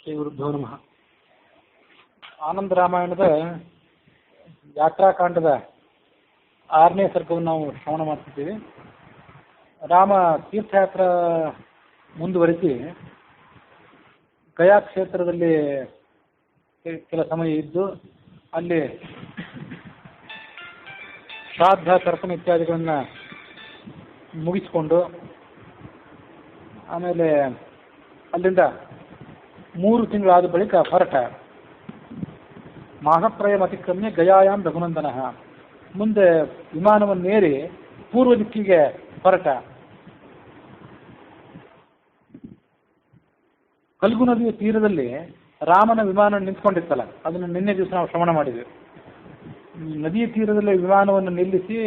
ಶ್ರೀ ಗುರುಭ್ಯೋ ನಮಃ. ಆನಂದ ರಾಮಾಯಣದ ಯಾತ್ರಾಕಾಂಡದ 6ನೇ ಸರ್ಗವನ್ನು ನಾವು ಶ್ರವಣ ಮಾಡ್ತಿದ್ದೀವಿ. ರಾಮ ತೀರ್ಥಯಾತ್ರಾ ಮುಂದುವರಿಸಿ ಗಯಾ ಕ್ಷೇತ್ರದಲ್ಲಿ ಕೆಲ ಸಮಯ ಇದ್ದು ಅಲ್ಲಿ ಶ್ರಾದ್ದ ತರ್ಪಣ ಇತ್ಯಾದಿಗಳನ್ನು ಮುಗಿಸಿಕೊಂಡು ಆಮೇಲೆ ಅಲ್ಲಿಂದ 3 ತಿಂಗಳಾದ ಬಳಿಕ ಹೊರಟ. ಮಾಸತ್ರಯಂ ಅತಿಕ್ರಮ್ಯ ಗಯಾಯಾಮ್ ರಘುನಂದನ. ಮುಂದೆ ವಿಮಾನವನ್ನೇರಿ ಪೂರ್ವ ದಿಕ್ಕಿಗೆ ಹೊರಟ. ಫಲ್ಗು ನದಿಯ ತೀರದಲ್ಲಿ ರಾಮನ ವಿಮಾನ ನಿಂತ್ಕೊಂಡಿತ್ತಲ್ಲ, ಅದನ್ನು ನಿನ್ನೆ ದಿವಸ ನಾವು ಶ್ರವಣ ಮಾಡಿದ್ವಿ. ನದಿಯ ತೀರದಲ್ಲಿ ವಿಮಾನವನ್ನು ನಿಲ್ಲಿಸಿ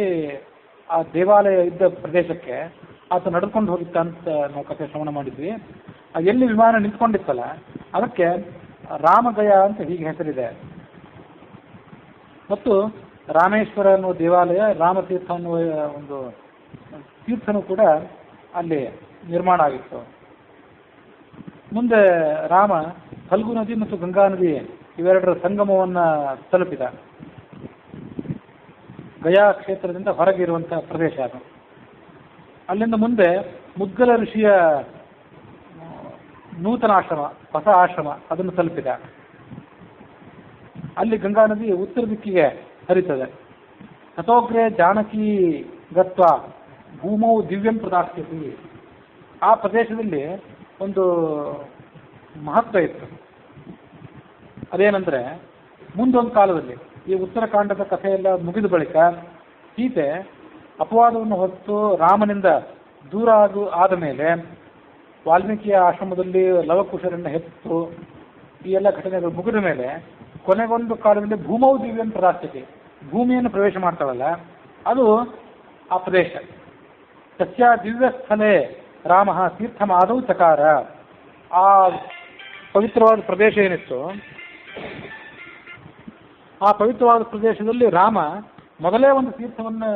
ಆ ದೇವಾಲಯ ಇದ್ದ ಪ್ರದೇಶಕ್ಕೆ ಆತ ನಡ್ಕೊಂಡು ಹೋಗಿತ್ತ ಅಂತ ನಾವು ಕಥೆ ಶ್ರವಣ ಮಾಡಿದ್ವಿ. ಎಲ್ಲಿ ವಿಮಾನ ನಿಂತ್ಕೊಂಡಿತ್ತಲ್ಲ ಅದಕ್ಕೆ ರಾಮಗಯ ಅಂತ ಹೀಗೆ ಹೆಸರಿದೆ. ಮತ್ತು ರಾಮೇಶ್ವರ ಅನ್ನುವ ದೇವಾಲಯ, ರಾಮತೀರ್ಥ ಅನ್ನುವ ಒಂದು ತೀರ್ಥನೂ ಕೂಡ ಅಲ್ಲಿ ನಿರ್ಮಾಣ ಆಗಿತ್ತು. ಮುಂದೆ ರಾಮ ಫಲ್ಗು ನದಿ ಮತ್ತು ಗಂಗಾ ನದಿ ಇವೆರಡರ ಸಂಗಮವನ್ನು ತಲುಪಿದ. ಗಯಾ ಕ್ಷೇತ್ರದಿಂದ ಹೊರಗಿರುವಂತಹ ಪ್ರದೇಶ ಅದು. ಅಲ್ಲಿಂದ ಮುಂದೆ ಮುದ್ಗಲ ಋಷಿಯ ನೂತನ ಆಶ್ರಮ, ಹೊಸ ಆಶ್ರಮ, ಅದನ್ನು ತಲುಪಿದ. ಅಲ್ಲಿ ಗಂಗಾ ನದಿ ಉತ್ತರ ದಿಕ್ಕಿಗೆ ಹರಿತದೆ. ತಥೋಗ್ರೆ ಜಾನಕಿ ಗತ್ವ ಭೂಮೌ ದಿವ್ಯಂ ಪ್ರದಾಸ್ಯತಿ. ಆ ಪ್ರದೇಶದಲ್ಲಿ ಒಂದು ಮಹತ್ವ ಇತ್ತು. ಅದೇನೆಂದರೆ, ಮುಂದೊಂದು ಕಾಲದಲ್ಲಿ ಈ ಉತ್ತರಕಾಂಡದ ಕಥೆಯೆಲ್ಲ ಮುಗಿದ ಬಳಿಕ ಸೀತೆ ಅಪವಾದವನ್ನು ಹೊತ್ತು ರಾಮನಿಂದ ದೂರ ಆದ ಮೇಲೆ ವಾಲ್ಮೀಕಿಯ ಆಶ್ರಮದಲ್ಲಿ ಲವಕುಶರನ್ನು ಹೆತ್ತು ಈ ಎಲ್ಲ ಘಟನೆಗಳು ಮುಗಿದ ಮೇಲೆ ಕೊನೆಗೊಂದು ಕಾಲದಲ್ಲಿ ಭೂಮೌ ದಿವ್ಯಂ ಪ್ರದಾಸ್ಯತೆ, ಭೂಮಿಯನ್ನು ಪ್ರವೇಶ ಮಾಡ್ತಾವಲ್ಲ ಅದು ಆ ಪ್ರದೇಶ. ಸಸ್ಯ ದಿವ್ಯ ಸ್ಥಳೇ ರಾಮ ತೀರ್ಥಮಾದೌ ಚಕಾರ. ಆ ಪವಿತ್ರವಾದ ಪ್ರದೇಶ ಏನಿತ್ತು, ಆ ಪವಿತ್ರವಾದ ಪ್ರದೇಶದಲ್ಲಿ ರಾಮ ಮೊದಲೇ ಒಂದು ತೀರ್ಥವನ್ನು,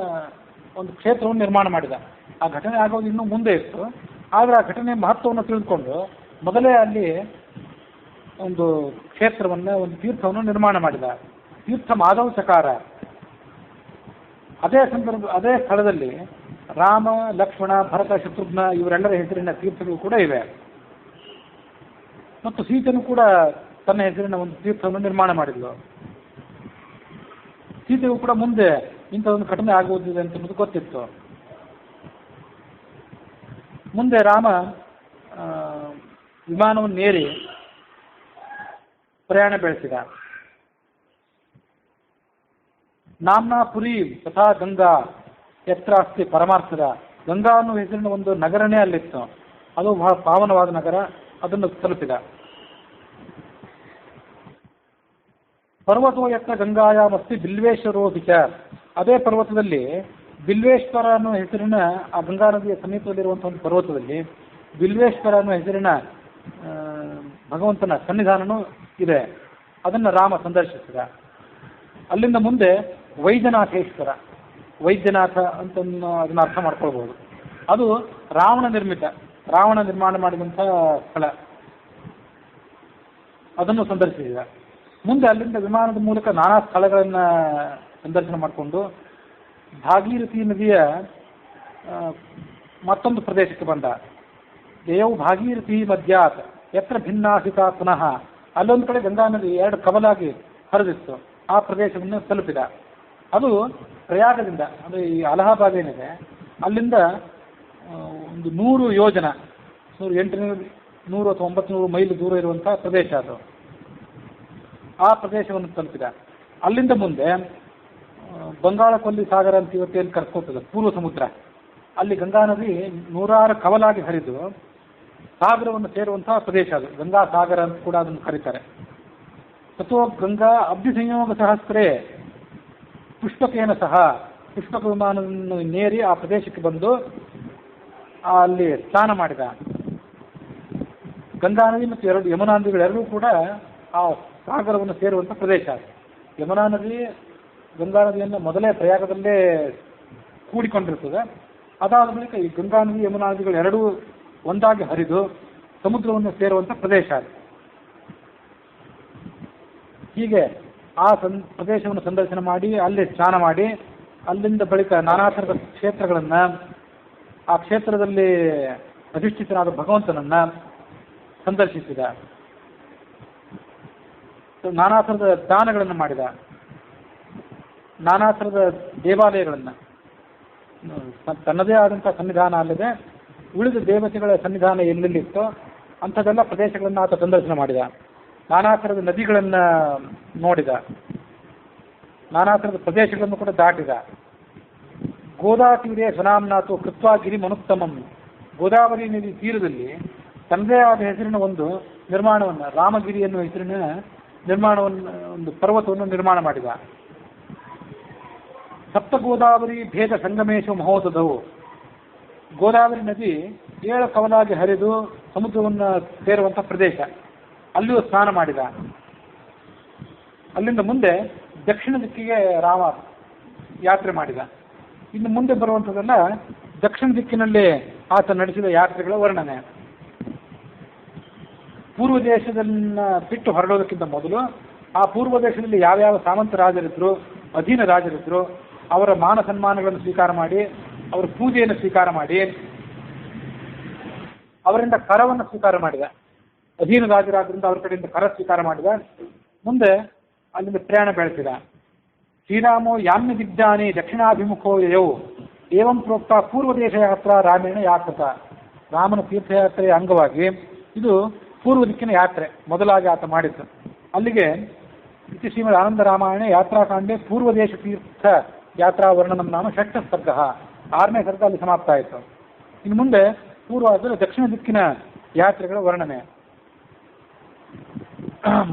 ಒಂದು ಕ್ಷೇತ್ರವನ್ನು ನಿರ್ಮಾಣ ಮಾಡಿದ. ಆ ಘಟನೆ ಆಗೋದು ಇನ್ನೂ ಮುಂದೆ ಇತ್ತು. ಆದರೆ ಆ ಘಟನೆ ಮಹತ್ವವನ್ನು ತಿಳಿದುಕೊಂಡು ಮೊದಲೇ ಅಲ್ಲಿ ಒಂದು ಕ್ಷೇತ್ರವನ್ನು, ಒಂದು ತೀರ್ಥವನ್ನು ನಿರ್ಮಾಣ ಮಾಡಿದ. ತೀರ್ಥ ಮಾಧವ ಚಕಾರ. ಅದೇ ಸ್ಥಳದಲ್ಲಿ ರಾಮ, ಲಕ್ಷ್ಮಣ, ಭರತ, ಶತ್ರುಘ್ನ ಇವರೆಲ್ಲರ ಹೆಸರಿನ ತೀರ್ಥಗಳು ಕೂಡ ಇವೆ. ಮತ್ತು ಸೀತೆನೂ ಕೂಡ ತನ್ನ ಹೆಸರಿನ ಒಂದು ತೀರ್ಥವನ್ನು ನಿರ್ಮಾಣ ಮಾಡಿದ್ಲು. ಸೀತೆಗೂ ಕೂಡ ಮುಂದೆ ಇಂಥ ಒಂದು ಘಟನೆ ಆಗುವುದಿದೆ ಅಂತ ಗೊತ್ತಿತ್ತು. ಮುಂದೆ ರಾಮ ವಿಮಾನವನ್ನೇರಿ ಪ್ರಯಾಣ ಬೆಳೆಸಿದ. ನಾಮ್ನಾ ಪುರಿ ತಥಾ ಗಂಗಾ ಯತ್ರ ಅಸ್ತಿ ಪರಮಾರ್ಥದ. ಗಂಗಾ ಅನ್ನುವ ಹೆಸರಿನ ಒಂದು ನಗರನೇ ಅಲ್ಲಿತ್ತು. ಅದು ಬಹಳ ಪಾವನವಾದ ನಗರ. ಅದನ್ನು ತಲುಪಿದ. ಪರ್ವತೋ ಯತ್ರ ಗಂಗಾಯಾಮಸ್ತಿ ಬಿಲ್ವೇಶ್ವರೋಧಿಕ. ಅದೇ ಪರ್ವತದಲ್ಲಿ ಬಿಲ್ವೇಶ್ವರ ಅನ್ನೋ ಹೆಸರಿನ, ಆ ಗಂಗಾ ನದಿಯ ಸಮೀಪದಲ್ಲಿರುವಂತಹ ಒಂದು ಪರ್ವತದಲ್ಲಿ ಬಿಲ್ವೇಶ್ವರ ಅನ್ನೋ ಹೆಸರಿನ ಭಗವಂತನ ಸನ್ನಿಧಾನನೂ ಇದೆ. ಅದನ್ನು ರಾಮ ಸಂದರ್ಶಿಸಿದ. ಅಲ್ಲಿಂದ ಮುಂದೆ ವೈದ್ಯನಾಥೇಶ್ವರ, ವೈದ್ಯನಾಥ ಅಂತ ಅದನ್ನ ಅರ್ಥ ಮಾಡ್ಕೊಳ್ಬಹುದು. ಅದು ರಾವಣ ನಿರ್ಮಿತ, ರಾವಣ ನಿರ್ಮಾಣ ಮಾಡಿದಂಥ ಸ್ಥಳ. ಅದನ್ನು ಸಂದರ್ಶಿಸಿದ. ಮುಂದೆ ಅಲ್ಲಿಂದ ವಿಮಾನದ ಮೂಲಕ ನಾನಾ ಸ್ಥಳಗಳನ್ನು ಸಂದರ್ಶನ ಮಾಡಿಕೊಂಡು ಭಾಗೀರಥಿ ನದಿಯ ಮತ್ತೊಂದು ಪ್ರದೇಶಕ್ಕೆ ಬಂದ. ಯಯೌ ಭಾಗೀರಥಿ ಮಧ್ಯಾತ್ ಯತ್ರ ಭಿನ್ನಾಸಿತ ಪುನಃ. ಅಲ್ಲೊಂದು ಕಡೆ ಗಂಗಾ ನದಿ 2 ಕವಲಾಗಿ ಹರಿದಿತ್ತು. ಆ ಪ್ರದೇಶವನ್ನು ತಲುಪಿದ. ಅದು ಪ್ರಯಾಗದಿಂದ, ಅಂದರೆ ಈ ಅಲಹಾಬಾದ್ ಏನಿದೆ ಅಲ್ಲಿಂದ ಒಂದು 100 ಯೋಜನ, 100 ಅಥವಾ 900 ಮೈಲು ದೂರ ಇರುವಂತಹ ಪ್ರದೇಶ ಅದು. ಆ ಪ್ರದೇಶವನ್ನು ತಲುಪಿದ. ಅಲ್ಲಿಂದ ಮುಂದೆ ಬಂಗಾಳ ಕೊಲ್ಲಿ ಸಾಗರ ಅಂತ ಇವತ್ತೇನು ಕರ್ಕೋತದೆ, ಪೂರ್ವ ಸಮುದ್ರ, ಅಲ್ಲಿ ಗಂಗಾ ನದಿ 100 ಕವಲಾಗಿ ಹರಿದು ಸಾಗರವನ್ನು ಸೇರುವಂತಹ ಪ್ರದೇಶ ಅದು. ಗಂಗಾ ಸಾಗರ ಅಂತ ಕೂಡ ಅದನ್ನು ಕರೀತಾರೆ. ತಥೋ ಗಂಗಾ ಅಬ್ಧಿ ಸಂಯೋಗ ಸಹಸ್ರೇ ಪುಷ್ಪಕೇನ ಸಹ. ಪುಷ್ಪಕ ವಿಮಾನವನ್ನು ನೇರಿ ಆ ಪ್ರದೇಶಕ್ಕೆ ಬಂದು ಅಲ್ಲಿ ಸ್ನಾನ ಮಾಡಿದ. ಗಂಗಾ ನದಿ ಮತ್ತು 2 ಯಮುನಾ ನದಿಗಳೆರಡೂ ಕೂಡ ಆ ಸಾಗರವನ್ನು ಸೇರುವಂಥ ಪ್ರದೇಶ. ಯಮುನಾ ನದಿ ಗಂಗಾ ನದಿಯನ್ನು ಮೊದಲೇ ಪ್ರಯಾಗದಲ್ಲೇ ಕೂಡಿಕೊಂಡಿರ್ತದೆ. ಅದಾದ ಬಳಿಕ ಈ ಗಂಗಾ ನದಿ, ಯಮುನಾ ನದಿಗಳು ಎರಡೂ ಒಂದಾಗಿ ಹರಿದು ಸಮುದ್ರವನ್ನು ಸೇರುವಂಥ ಪ್ರದೇಶ ಅದು. ಹೀಗೆ ಆ ಪ್ರದೇಶವನ್ನು ಸಂದರ್ಶನ ಮಾಡಿ ಅಲ್ಲಿ ಸ್ನಾನ ಮಾಡಿ ಅಲ್ಲಿಂದ ಬಳಿಕ ನಾನಾ ಥರದ ಕ್ಷೇತ್ರಗಳನ್ನು, ಆ ಕ್ಷೇತ್ರದಲ್ಲಿ ಅಧಿಷ್ಠಿತನಾದ ಭಗವಂತನನ್ನು ಸಂದರ್ಶಿಸಿದ. ನಾನಾ ಥರದ ದಾನಗಳನ್ನು ಮಾಡಿದ, ನಾನಾ ಥರದ ದೇವಾಲಯಗಳನ್ನು, ತನ್ನದೇ ಆದಂಥ ಸನ್ನಿಧಾನ ಅಲ್ಲದೆ ಉಳಿದ ದೇವತೆಗಳ ಸನ್ನಿಧಾನ ಎಲ್ಲೆಲ್ಲಿತ್ತೋ ಅಂಥದ್ದೆಲ್ಲ ಪ್ರದೇಶಗಳನ್ನು ಆತ ಸಂದರ್ಶನ ಮಾಡಿದ. ನಾನಾ ಥರದ ನದಿಗಳನ್ನು ನೋಡಿದ, ನಾನಾ ಥರದ ಪ್ರದೇಶಗಳನ್ನು ಕೂಡ ದಾಟಿದ. ಗೋದಾತೀರೆ ಸುನಾಮ್ನಾಥು ಕೃತ್ವಾ ಗಿರಿ ಮನುತ್ತಮಂ, ಗೋದಾವರಿ ನದಿ ತೀರದಲ್ಲಿ ತನ್ನದೇ ಆದ ಹೆಸರಿನ ಒಂದು ನಿರ್ಮಾಣವನ್ನು, ರಾಮಗಿರಿ ಎನ್ನುವ ಹೆಸರಿನ ನಿರ್ಮಾಣವನ್ನು, ಒಂದು ಪರ್ವತವನ್ನು ನಿರ್ಮಾಣ ಮಾಡಿದ. ಸಪ್ತ ಗೋದಾವರಿ ಭೇದ ಸಂಗಮೇಶು ಮಹೋದಧವು, ಗೋದಾವರಿ ನದಿ 7 ಕವಲಾಗಿ ಹರಿದು ಸಮುದ್ರವನ್ನು ಸೇರುವಂಥ ಪ್ರದೇಶ, ಅಲ್ಲಿಯೂ ಸ್ನಾನ ಮಾಡಿದ. ಅಲ್ಲಿಂದ ಮುಂದೆ ದಕ್ಷಿಣ ದಿಕ್ಕಿಗೆ ರಾಮ ಯಾತ್ರೆ ಮಾಡಿದ. ಇನ್ನು ಮುಂದೆ ಬರುವಂಥದ್ದೆಲ್ಲ ದಕ್ಷಿಣ ದಿಕ್ಕಿನಲ್ಲಿ ಆತ ನಡೆಸಿದ ಯಾತ್ರೆಗಳ ವರ್ಣನೆ. ಪೂರ್ವ ದೇಶದನ್ನ ಬಿಟ್ಟು ಹೊರಡೋದಕ್ಕಿಂತ ಮೊದಲು ಆ ಪೂರ್ವ ದೇಶದಲ್ಲಿ ಯಾವ್ಯಾವ ಸಾಮಂತ ರಾಜರಿದ್ರು, ಅಧೀನ ರಾಜರಿದ್ರು, ಅವರ ಮಾನ ಸನ್ಮಾನಗಳನ್ನು ಸ್ವೀಕಾರ ಮಾಡಿ, ಅವರ ಪೂಜೆಯನ್ನು ಸ್ವೀಕಾರ ಮಾಡಿ, ಅವರಿಂದ ಕರವನ್ನು ಸ್ವೀಕಾರ ಮಾಡಿದ. ಅಧೀನ ರಾಜರಾದ್ರಿಂದ ಅವರ ಕಡೆಯಿಂದ ಕರ ಸ್ವೀಕಾರ ಮಾಡಿದ. ಮುಂದೆ ಅಲ್ಲಿಂದ ಪ್ರಯಾಣ ಬೆಳೆಸಿದ. ಶ್ರೀರಾಮೋ ಯಾಮ್ಯ ದಿಗ್ಧಾನಿ ದಕ್ಷಿಣಾಭಿಮುಖೋ ಯಯೌ ಏವಂ ಪ್ರೋಕ್ತ ಪೂರ್ವ ದೇಶ ಯಾತ್ರಾ ರಾಮೇಣ ಯಾಕೃತ. ರಾಮನ ತೀರ್ಥಯಾತ್ರೆಯ ಅಂಗವಾಗಿ ಇದು ಪೂರ್ವ ದಿಕ್ಕಿನ ಯಾತ್ರೆ ಮೊದಲಾಗಿ ಆತ ಮಾಡಿತ್ತು. ಅಲ್ಲಿಗೆ ಇತಿ ಶ್ರೀಮದ್ ಆನಂದ ರಾಮಾಯಣ ಯಾತ್ರಾಕಾಂಡೆ ಪೂರ್ವದೇಶ ತೀರ್ಥ ಯಾತ್ರಾ ವರ್ಣನಂ ನಾಮ ಷಷ್ಠ ಸರ್ಗ, 6ನೇ ಸರ್ಗ ಅಲ್ಲಿ ಸಮಾಪ್ತ ಆಯಿತು. ಇನ್ನು ಮುಂದೆ ಪೂರ್ವ ಅಂದರೆ ದಕ್ಷಿಣ ದಿಕ್ಕಿನ ಯಾತ್ರೆಗಳ ವರ್ಣನೆ.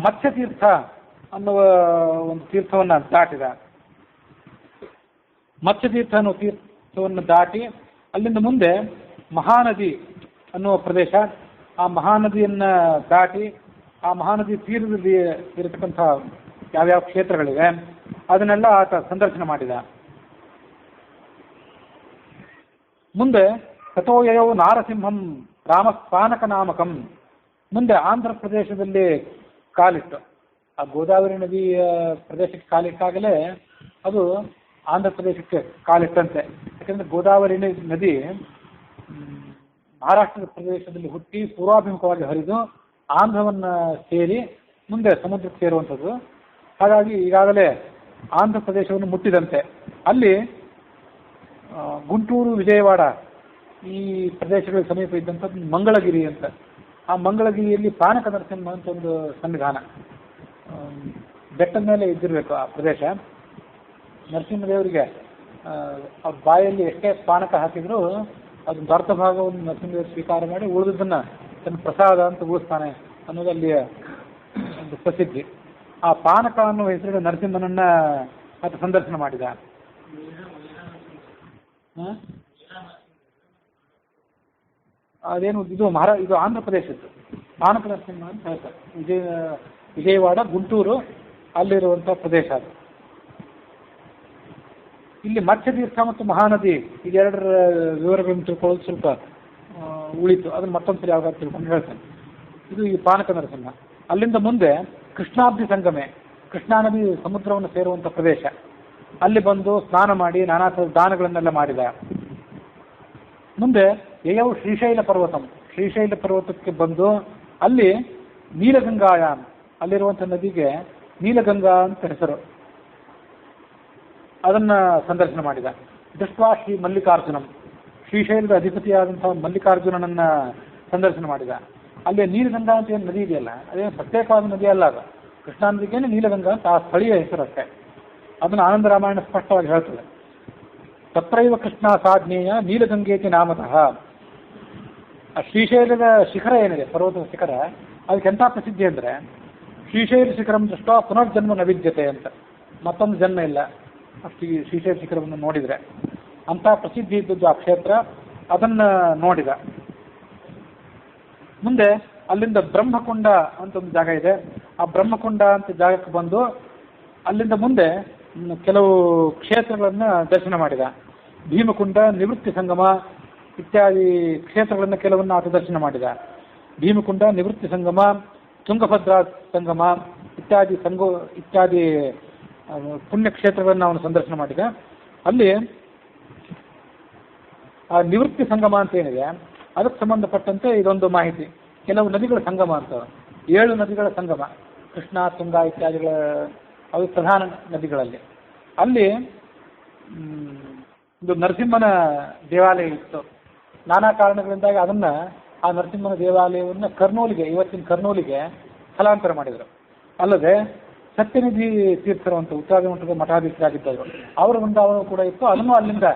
ಮತ್ಸ್ಯತೀರ್ಥ ಅನ್ನುವ ಒಂದು ತೀರ್ಥವನ್ನು ದಾಟಿದ. ಮತ್ಸ್ಯತೀರ್ಥ ಅನ್ನುವ ತೀರ್ಥವನ್ನು ದಾಟಿ ಅಲ್ಲಿಂದ ಮುಂದೆ ಮಹಾನದಿ ಅನ್ನುವ ಪ್ರದೇಶ, ಆ ಮಹಾನದಿಯನ್ನು ದಾಟಿ ಆ ಮಹಾನದಿ ತೀರದಲ್ಲಿ ಇರತಕ್ಕಂಥ ಯಾವ್ಯಾವ ಕ್ಷೇತ್ರಗಳಿವೆ ಅದನ್ನೆಲ್ಲ ಆತ ಸಂದರ್ಶನ ಮಾಡಿದ. ಮುಂದೆ ತಥೋಯಯೌ ನಾರಸಿಂಹಂ ರಾಮಸ್ಪಾನಕ ನಾಮಕಂ, ಮುಂದೆ ಆಂಧ್ರ ಪ್ರದೇಶದಲ್ಲಿ ಕಾಲಿಟ್ಟು, ಆ ಗೋದಾವರಿ ನದಿಯ ಪ್ರದೇಶಕ್ಕೆ ಕಾಲಿಟ್ಟಾಗಲೇ ಅದು ಆಂಧ್ರ ಪ್ರದೇಶಕ್ಕೆ ಕಾಲಿಟ್ಟಂತೆ. ಯಾಕೆಂದರೆ ಗೋದಾವರಿ ನದಿ ಮಹಾರಾಷ್ಟ್ರದ ಪ್ರದೇಶದಲ್ಲಿ ಹುಟ್ಟಿ ಪೂರ್ವಾಭಿಮುಖವಾಗಿ ಹರಿದು ಆಂಧ್ರವನ್ನು ಸೇರಿ ಮುಂದೆ ಸಮುದ್ರಕ್ಕೆ ಸೇರುವಂಥದ್ದು. ಹಾಗಾಗಿ ಈಗಾಗಲೇ ಆಂಧ್ರ ಪ್ರದೇಶವನ್ನು ಮುಟ್ಟಿದಂತೆ. ಅಲ್ಲಿ ಗುಂಟೂರು, ವಿಜಯವಾಡ ಈ ಪ್ರದೇಶಗಳ ಸಮೀಪ ಇದ್ದಂಥದ್ದು ಮಂಗಳಗಿರಿ ಅಂತ. ಆ ಮಂಗಳಗಿರಿಯಲ್ಲಿ ಪಾನಕ ನರಸಿಂಹ ಅಂತ ಒಂದು ಸನ್ನಿಧಾನ, ಬೆಟ್ಟದ ಮೇಲೆ ಇದ್ದಿರಬೇಕು ಆ ಪ್ರದೇಶ. ನರಸಿಂಹದೇವರಿಗೆ ಅವ್ರ ಬಾಯಲ್ಲಿ ಎಷ್ಟೇ ಪಾನಕ ಹಾಕಿದ್ರು ಅದೊಂದು ಅರ್ಧ ಭಾಗವನ್ನು ನರಸಿಂಹದೇವರು ಸ್ವೀಕಾರ ಮಾಡಿ ಉಳಿದದನ್ನು ತನ್ನ ಪ್ರಸಾದ ಅಂತ ಉಳಿಸ್ತಾನೆ ಅನ್ನೋದು ಅಲ್ಲಿಯ ಒಂದು ಪ್ರಸಿದ್ಧಿ. ಆ ಪಾನಕ ಅನ್ನುವ ಹೆಸರಿನ ನರಸಿಂಹನನ್ನ ಆತ ಸಂದರ್ಶನ ಮಾಡಿದ. ಅದೇನು ಇದು ಇದು ಆಂಧ್ರ ಪ್ರದೇಶದ್ದು ಪಾನಕ ನರಸಿಂಹ ಅಂತ ಹೇಳ್ತಾರೆ. ವಿಜಯವಾಡ, ಗುಂಟೂರು ಅಲ್ಲಿರುವಂಥ ಪ್ರದೇಶ ಅದು. ಇಲ್ಲಿ ಮತ್ಸ್ಯತೀರ್ಥ ಮತ್ತು ಮಹಾನದಿ ಇದೆರಡರ ವಿವರಗಳನ್ನು ತಿಳ್ಕೊಳ್ಳೋದು ಸ್ವಲ್ಪ ಉಳಿತು. ಅದನ್ನು ಮತ್ತೊಂದ್ಸರಿ ಯಾವಾಗ ತಿಳ್ಕೊಂಡು ಹೇಳ್ತೇನೆ. ಇದು ಈ ಪಾನಕ ನರಸಿಂಹ. ಅಲ್ಲಿಂದ ಮುಂದೆ ಕೃಷ್ಣಾಬ್ಧಿ ಸಂಗಮೆ, ಕೃಷ್ಣಾ ನದಿ ಸಮುದ್ರವನ್ನು ಸೇರುವಂಥ ಪ್ರದೇಶ. ಅಲ್ಲಿ ಬಂದು ಸ್ನಾನ ಮಾಡಿ ನಾನಾ ಥರದ ದಾನಗಳನ್ನೆಲ್ಲ ಮಾಡಿದ. ಮುಂದೆ ಯಯೌ ಶ್ರೀಶೈಲ ಪರ್ವತಂ, ಶ್ರೀಶೈಲ ಪರ್ವತಕ್ಕೆ ಬಂದು ಅಲ್ಲಿ ನೀಲಗಂಗಾಯಾಮ್, ಅಲ್ಲಿರುವಂಥ ನದಿಗೆ ನೀಲಗಂಗಾ ಅಂತ ಹೆಸರು, ಅದನ್ನು ಸಂದರ್ಶನ ಮಾಡಿದ. ದೃಷ್ಟ್ವಾ ಶ್ರೀ ಮಲ್ಲಿಕಾರ್ಜುನಂ, ಶ್ರೀಶೈಲದ ಅಧಿಪತಿಯಾದಂಥ ಮಲ್ಲಿಕಾರ್ಜುನನನ್ನ ಸಂದರ್ಶನ ಮಾಡಿದ. ಅಲ್ಲಿ ನೀಲಗಂಗಾ ಅಂತ ಏನು ನದಿ ಇದೆಯಲ್ಲ, ಅದೇನು ಪ್ರತ್ಯೇಕವಾದ ನದಿ ಅಲ್ಲ, ಅದು ಕೃಷ್ಣಾ ನದಿಗೇನೆ ನೀಲಗಂಗಾ ಅಂತ ಆ ಸ್ಥಳೀಯ ಹೆಸರಷ್ಟೇ. ಅದನ್ನು ಆನಂದ ರಾಮಾಯಣ ಸ್ಪಷ್ಟವಾಗಿ ಹೇಳ್ತದೆ. ತತ್ರೈವ ಕೃಷ್ಣ ಸಾಜ್ಞೇಯ ನೀಲಗಂಗೇತಿ ನಾಮತಃ. ಆ ಶ್ರೀಶೈಲದ ಶಿಖರ ಏನಿದೆ, ಪರ್ವತದ ಶಿಖರ, ಅದಕ್ಕೆ ಎಂಥ ಪ್ರಸಿದ್ಧಿ ಅಂದರೆ ಶ್ರೀಶೈಲ ಶಿಖರಂ ದೃಷ್ಟ ಪುನರ್ಜನ್ಮ ನ ವಿದ್ಯತೆ ಅಂತ, ಮತ್ತೊಂದು ಜನ್ಮ ಇಲ್ಲ ಅಷ್ಟು ಶ್ರೀಶೈಲ ಶಿಖರವನ್ನು ನೋಡಿದರೆ. ಅಂಥ ಪ್ರಸಿದ್ಧಿ ಇದ್ದದ್ದು ಆ ಕ್ಷೇತ್ರ, ಅದನ್ನು ನೋಡಿದ. ಮುಂದೆ ಅಲ್ಲಿಂದ ಬ್ರಹ್ಮಕುಂಡ ಅಂತ ಒಂದು ಜಾಗ ಇದೆ. ಆ ಬ್ರಹ್ಮಕುಂಡ ಅಂತ ಜಾಗಕ್ಕೆ ಬಂದು ಅಲ್ಲಿಂದ ಮುಂದೆ ಕೆಲವು ಕ್ಷೇತ್ರಗಳನ್ನು ದರ್ಶನ ಮಾಡಿದ. ಭೀಮಕುಂಡ, ನಿವೃತ್ತಿ ಸಂಗಮ ಇತ್ಯಾದಿ ಕ್ಷೇತ್ರಗಳನ್ನು ಕೆಲವನ್ನು ಆತ ದರ್ಶನ ಮಾಡಿದ. ಭೀಮಕುಂಡ, ನಿವೃತ್ತಿ ಸಂಗಮ, ತುಂಗಭದ್ರಾ ಸಂಗಮ ಇತ್ಯಾದಿ ಪುಣ್ಯಕ್ಷೇತ್ರಗಳನ್ನು ಅವನು ಸಂದರ್ಶನ ಮಾಡಿದ. ಅಲ್ಲಿ ಆ ನಿವೃತ್ತಿ ಸಂಗಮ ಅಂತ ಏನಿದೆ ಅದಕ್ಕೆ ಸಂಬಂಧಪಟ್ಟಂತೆ ಇದೊಂದು ಮಾಹಿತಿ. ಕೆಲವು ನದಿಗಳ ಸಂಗಮ ಅಂತ, 7 ನದಿಗಳ ಸಂಗಮ, ಕೃಷ್ಣ, ತುಂಗಾ ಇತ್ಯಾದಿಗಳ ಅವು ಪ್ರಧಾನ ನದಿಗಳಲ್ಲಿ. ಅಲ್ಲಿ ಒಂದು ನರಸಿಂಹನ ದೇವಾಲಯ ಇತ್ತು. ನಾನಾ ಕಾರಣಗಳಿಂದಾಗಿ ಆ ನರಸಿಂಹನ ದೇವಾಲಯವನ್ನು ಇವತ್ತಿನ ಕರ್ನೂಲಿಗೆ ಸ್ಥಳಾಂತರ ಮಾಡಿದರು. ಅಲ್ಲದೆ ಸತ್ಯನಿಧಿ ತೀರ್ಥರು ಅಂತ ಉತ್ತರಾದಿ ಮಠದ ಮಠಾಧೀಶರಾಗಿದ್ದರು, ಅವರ ವೃಂದಾವನ ಕೂಡ ಇತ್ತು, ಅದನ್ನು ಅಲ್ಲಿಂದ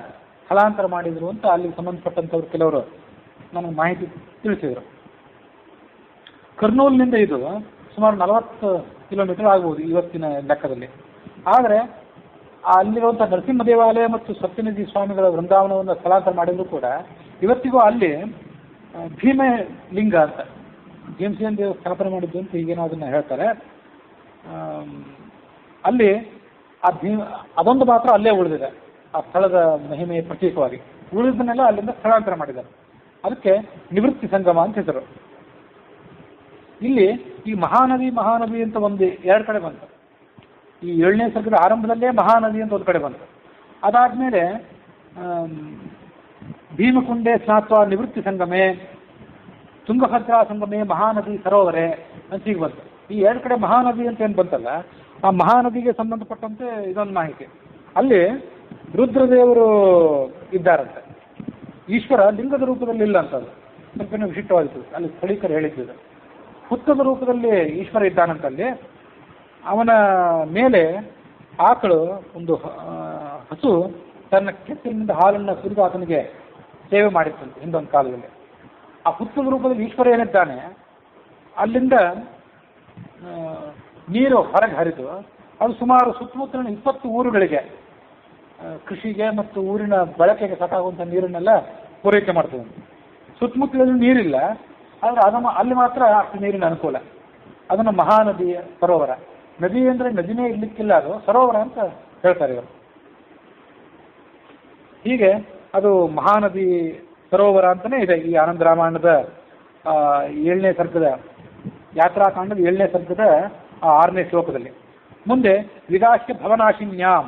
ಸ್ಥಳಾಂತರ ಮಾಡಿದರು ಅಂತ ಅಲ್ಲಿಗೆ ಸಂಬಂಧಪಟ್ಟಂಥವ್ರು ಕೆಲವರು ನನಗೆ ಮಾಹಿತಿ ತಿಳಿಸಿದರು. ಕರ್ನೂಲಿನಿಂದ ಇದು ಸುಮಾರು 40 ಕಿಲೋಮೀಟರ್ ಆಗ್ಬೋದು ಇವತ್ತಿನ ಲೆಕ್ಕದಲ್ಲಿ. ಆದರೆ ಅಲ್ಲಿರುವಂಥ ನರಸಿಂಹ ದೇವಾಲಯ ಮತ್ತು ಸತ್ಯನಿಧಿ ಸ್ವಾಮಿಗಳ ವೃಂದಾವನವನ್ನು ಸ್ಥಳಾಂತರ ಮಾಡಿದ್ರು ಕೂಡ ಇವತ್ತಿಗೂ ಅಲ್ಲಿ ಭೀಮಲಿಂಗ ಅಂತ ಭೀಮಸೇನ ದೇವ ಸ್ಥಾಪನೆ ಮಾಡಿದ್ದು ಅಂತ ಈಗೇನೋ ಅದನ್ನು ಹೇಳ್ತಾರೆ. ಅಲ್ಲಿ ಅದೊಂದು ಮಾತ್ರ ಅಲ್ಲೇ ಉಳಿದಿದೆ, ಆ ಸ್ಥಳದ ಮಹಿಮೆಯ ಪ್ರತೀಕವಾಗಿ. ಉಳಿದನ್ನೆಲ್ಲ ಅಲ್ಲಿಂದ ಸ್ಥಳಾಂತರ ಮಾಡಿದ್ದಾರೆ. ಅದಕ್ಕೆ ನಿವೃತ್ತಿ ಸಂಗಮ ಅಂತ ಹೆಸರು. ಇಲ್ಲಿ ಈ ಮಹಾನದಿ ಅಂತ ಒಂದು 2 ಕಡೆ ಬಂತು. ಈ 7ನೇ ಸರ್ಗದ ಆರಂಭದಲ್ಲೇ ಮಹಾನದಿ ಅಂತ ಒಂದು ಕಡೆ ಬಂತು. ಅದಾದಮೇಲೆ ಭೀಮಕುಂಡೆ ಸ್ನಾತ್ವ ನಿವೃತ್ತಿ ಸಂಗಮೆ, ತುಂಗಭದ್ರಾ ಸಂಗಮೆ, ಮಹಾನದಿ ಸರೋವರೆ ಅಂತ ಹೀಗೆ ಬಂತು. ಈ 2 ಕಡೆ ಮಹಾನದಿ ಅಂತ ಏನು ಬಂತಲ್ಲ, ಆ ಮಹಾನದಿಗೆ ಸಂಬಂಧಪಟ್ಟಂತೆ ಇದೊಂದು ಮಾಹಿತಿ. ಅಲ್ಲಿ ರುದ್ರದೇವರು ಇದ್ದಾರಂತೆ. ಈಶ್ವರ ಲಿಂಗದ ರೂಪದಲ್ಲಿ ಇಲ್ಲ ಅಂತ, ಅದು ಸ್ವಲ್ಪ ವಿಶಿಷ್ಟವಾಗಿತ್ತು. ಅಲ್ಲಿ ಸ್ಥಳೀಕರು ಹೇಳಿದ್ದು ಹುತ್ತದ ರೂಪದಲ್ಲಿ ಈಶ್ವರ ಇದ್ದಾನಂತಲ್ಲಿ. ಅವನ ಮೇಲೆ ಆಕಳು, ಒಂದು ಹಸು ತನ್ನ ಕೆತ್ತಿನಿಂದ ಹಾಲನ್ನು ಸುರಿದು ಆತನಿಗೆ ಸೇವೆ ಮಾಡಿತ್ತಂತೆ ಹಿಂದೊಂದು ಕಾಲದಲ್ಲಿ. ಆ ಹುತ್ತದ ರೂಪದಲ್ಲಿ ಈಶ್ವರ ಏನಿದ್ದಾನೆ ಅಲ್ಲಿಂದ ನೀರು ಹೊರಗೆ ಹರಿದು ಅದು ಸುಮಾರು ಸುತ್ತಮುತ್ತಲಿನ 20 ಊರುಗಳಿಗೆ ಕೃಷಿಗೆ ಮತ್ತು ಊರಿನ ಬಳಕೆಗೆ ಸಾಕಾಗುವಂಥ ನೀರನ್ನೆಲ್ಲ ಪೂರೈಕೆ ಮಾಡ್ತದೆ. ಸುತ್ತಮುತ್ತಲಲ್ಲಿ ನೀರಿಲ್ಲ, ಆದರೆ ಅಲ್ಲಿ ಮಾತ್ರ ಅಷ್ಟು ನೀರಿನ ಅನುಕೂಲ. ಅದನ್ನು ಮಹಾನದಿ ಸರೋವರ. ನದಿ ಅಂದರೆ ನದಿನೇ ಇರ್ಲಿಕ್ಕಿಲ್ಲ, ಅದು ಸರೋವರ ಅಂತ ಹೇಳ್ತಾರೆ ಇವರು. ಹೀಗೆ ಅದು ಮಹಾನದಿ ಸರೋವರ ಅಂತಲೇ ಇದೆ ಈ ಆನಂದ ರಾಮಾಯಣದ 7ನೇ ಸರ್ಗದ ಯಾತ್ರಾಕಾಂಡದ 7ನೇ ಸರ್ಗದ 6ನೇ ಶ್ಲೋಕದಲ್ಲಿ. ಮುಂದೆ ವಿಗಾಶ್ಯ ಭವನಾಶಿನ್ಯಾಂ,